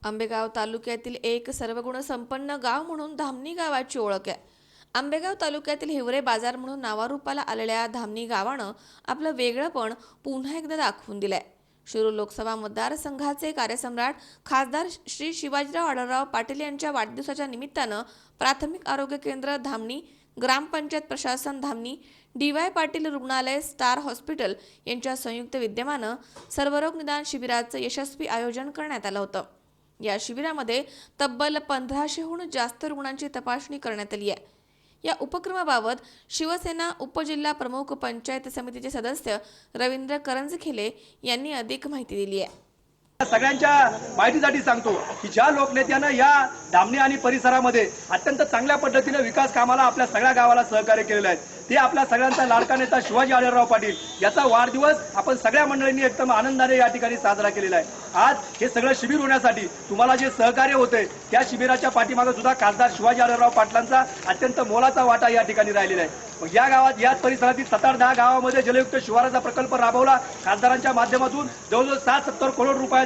आंबेगाव तालुक्यातील एक सर्वगुण संपन्न गाव म्हणून धामणी गावाची ओळख आहे. आंबेगाव तालुक्यातील हिवरे बाजार म्हणून नावारूपाला आलेल्या धामणी गावानं आपलं वेगळंपण पुन्हा एकदा दाखवून दिलंय. शिरूर लोकसभा मतदारसंघाचे कार्यसम्राट खासदार श्री शिवाजीराव आढळराव पाटील यांच्या वाढदिवसाच्या निमित्तानं प्राथमिक आरोग्य केंद्र धामणी, ग्रामपंचायत प्रशासन धामणी, DY पाटील रुग्णालय, स्टार हॉस्पिटल यांच्या संयुक्त विद्यमानं सर्वरोग निदान शिबिराचं यशस्वी आयोजन करण्यात आलं होतं. या शिबिरामध्ये तब्बल 1500हून जास्त रुग्णांची तपासणी करण्यात आली आहे. या उपक्रमाबाबत शिवसेना उपजिल्हा प्रमुख पंचायत समितीचे सदस्य रवींद्र करंजखेले यांनी अधिक माहिती दिली आहे. सगळ्यांच्या माहितीसाठी सांगतो की ज्या लोकनेत्यानं या धामणी आणि परिसरामध्ये अत्यंत चांगल्या पद्धतीने विकास कामाला आपल्या सगळ्या गावाला सहकार्य केलेलं आहे, ते आपल्या सगळ्यांचा लाडका नेता शिवाजी आढळराव पाटील याचा वाढदिवस आपण सगळ्या मंडळींनी एकदम आनंदाने या ठिकाणी साजरा केलेला आहे. आज हे सगळं शिबिर होण्यासाठी तुम्हाला जे सहकार्य होते त्या शिबिराच्या पाठीमागे सुद्धा खासदार शिवाजी आढळराव पाटलांचा अत्यंत मोलाचा वाटा या ठिकाणी राहिलेला आहे. मग या गावात याच परिसरातील 7-10 गावामध्ये जलयुक्त शिवाराचा प्रकल्प राबवला. खासदारांच्या माध्यमातून जवळजवळ 60-70 करोड रुपयाचा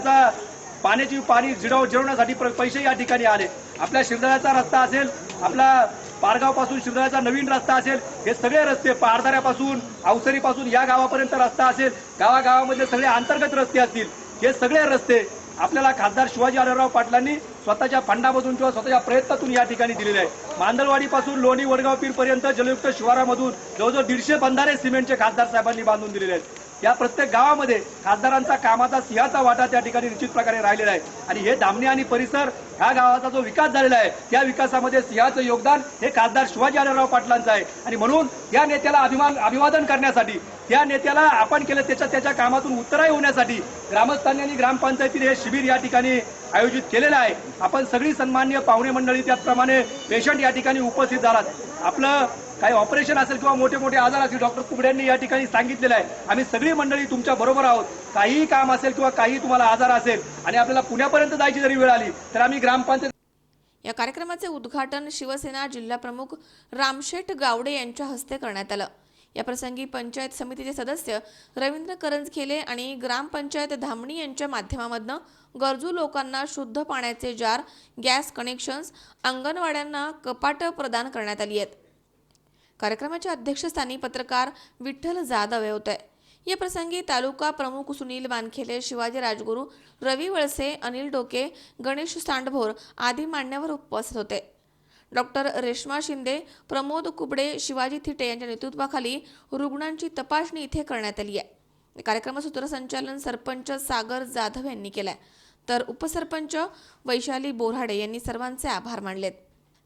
पाणी जिरवण्यासाठी पैसे या ठिकाणी आले. आपल्या शिरदळ्याचा रस्ता असेल, आपला पारगाव पासून शिरदळ्याचा नवीन रस्ता असेल, हे सगळे रस्ते पारदाऱ्यापासून अवसरीपासून या गावापर्यंत रस्ता असेल, गावागावामध्ये सगळे अंतर्गत रस्ते असतील, हे सगळे रस्ते आपल्याला खासदार शिवाजी आढळराव पाटलांनी स्वतःच्या फंडामधून किंवा स्वतःच्या प्रयत्नातून या ठिकाणी दिलेले आहे. मांदलवाडीपासून लोणी वडगाव पीर पर्यंत जलयुक्त शिवारामधून जवळजवळ 150 बंधारे सिमेंटचे खासदार साहेबांनी बांधून दिलेले आहेत. या प्रत्येक गावामध्ये खासदारांचा कामाचा सिंहाचा वाटा त्या ठिकाणी निश्चित प्रकारे राहिलेला आहे. आणि हे धामणी आणि परिसर ह्या गावाचा जो विकास झालेला आहे त्या विकासामध्ये सिंहाचं योगदान हे खासदार शिवाजी आढळराव पाटलांचं आहे. आणि म्हणून या नेत्याला अभिवादन करण्यासाठी, त्या नेत्याला आपण केलं त्याच्या कामातून उत्तराई होण्यासाठी ग्रामस्थांनी आणि ग्रामपंचायतीने हे शिबिर या ठिकाणी आयोजित केलेलं आहे. आपण सगळी सन्माननीय पाहुणे मंडळी, त्याचप्रमाणे पेशंट या ठिकाणी उपस्थित झालात. आपलं काही ऑपरेशन असेल किंवा मोठे मोठे आजार असतील, डॉक्टर कुबड्यांनी या ठिकाणी सांगितलेलं आहे, आम्ही सगळी मंडळी तुमच्या बरोबर आहोत. काहीही काम असेल किंवा काही तुम्हाला आजार असेल आणि आपल्याला पुण्यापर्यंत जायची जरी वेळ आली तर आम्ही ग्रामपंचायत. या कार्यक्रमाचे उद्घाटन शिवसेना जिल्हा प्रमुख रामशेठ गावडे यांच्या हस्ते करण्यात आलं. या प्रसंगी पंचायत समितीचे सदस्य रवींद्र करंजखेले आणि ग्रामपंचायत धामणी यांच्या माध्यमामधनं गरजू लोकांना शुद्ध पाण्याचे जार, गॅस कनेक्शन्स, अंगणवाड्यांना कपाटं प्रदान करण्यात आली आहेत. कार्यक्रमाच्या अध्यक्षस्थानी पत्रकार विठ्ठल जाधव होते. या प्रसंगी तालुका प्रमुख सुनील वानखेले, शिवाजी राजगुरू, रवी वळसे, अनिल डोके, गणेश सांडभोर आदी मान्यवर उपस्थित होते. डॉक्टर रेश्मा शिंदे, प्रमोद कुबडे, शिवाजी थिटे यांच्या नेतृत्वाखाली रुग्णांची तपासणी इथे करण्यात आली आहे. कार्यक्रमाचं सूत्रसंचालन सरपंच सागर जाधव यांनी केलंय, तर उपसरपंच वैशाली बोराडे यांनी सर्वांचे आभार मानलेत.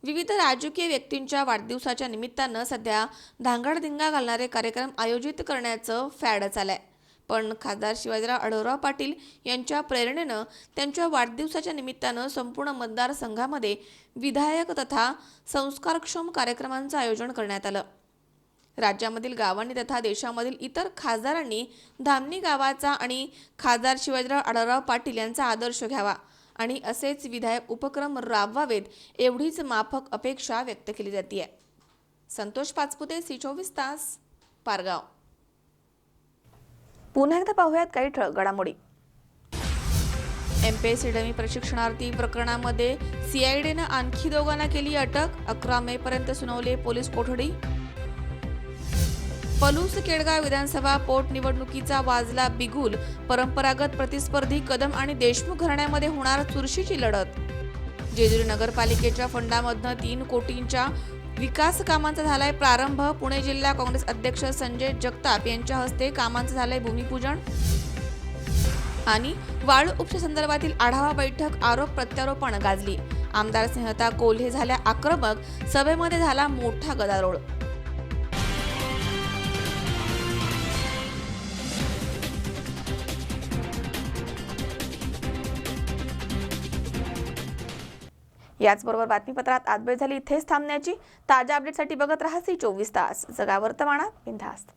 विविध राजकीय व्यक्तींच्या वाढदिवसाच्या निमित्तानं सध्या धांगडधिंगा घालणारे कार्यक्रम आयोजित करण्याचं फॅडच आलंय. पण खासदार शिवाजीराव आढळराव पाटील यांच्या प्रेरणेनं त्यांच्या वाढदिवसाच्या निमित्तानं संपूर्ण मतदारसंघामध्ये विधायक तथा संस्कारक्षम कार्यक्रमांचं आयोजन करण्यात आलं. राज्यामधील गावांनी तथा देशामधील इतर खासदारांनी धामणी गावाचा आणि खासदार शिवाजीराव आढळराव पाटील यांचा आदर्श घ्यावा आणि असेच विधायक उपक्रम राबवावेत एवढीच माफक अपेक्षा व्यक्त केली जाते. संतोष पाचपुते, C24 तास, पारगाव. पुन्हा एकदा पाहूयात काही ठळक घडामोडी. MPSC डमी प्रशिक्षणार्थी प्रकरणामध्ये CIDनं आणखी दोघांना केली अटक. 11 मे पर्यंत सुनावले पोलीस कोठडी. पलूस केडगाव विधानसभा पोटनिवडणुकीचा वाजला बिगुल. परंपरागत प्रतिस्पर्धी कदम आणि देशमुख घराण्यामध्ये होणार चुरशीची लढत. जेजुरी नगरपालिकेच्या फंडामधनं 3 कोटींच्या विकास कामांचा झालाय प्रारंभ. पुणे जिल्हा काँग्रेस अध्यक्ष संजय जगताप यांच्या हस्ते कामांचं झालंय भूमिपूजन. आणि वाळू उपशासंदर्भातील आढावा बैठक, आरोप प्रत्यारोपण गाजली. आमदार स्नेहता कोल्हे झाल्या आक्रमक. सभेमध्ये झाला मोठा गदारोळ. याचबरोबर बातमीपत्रात आजबेळ झाली इथेच थांबण्याची. ताज्या अपडेटसाठी बघत राहा C24 तास. जगा वर्तमानात बिनधास्त.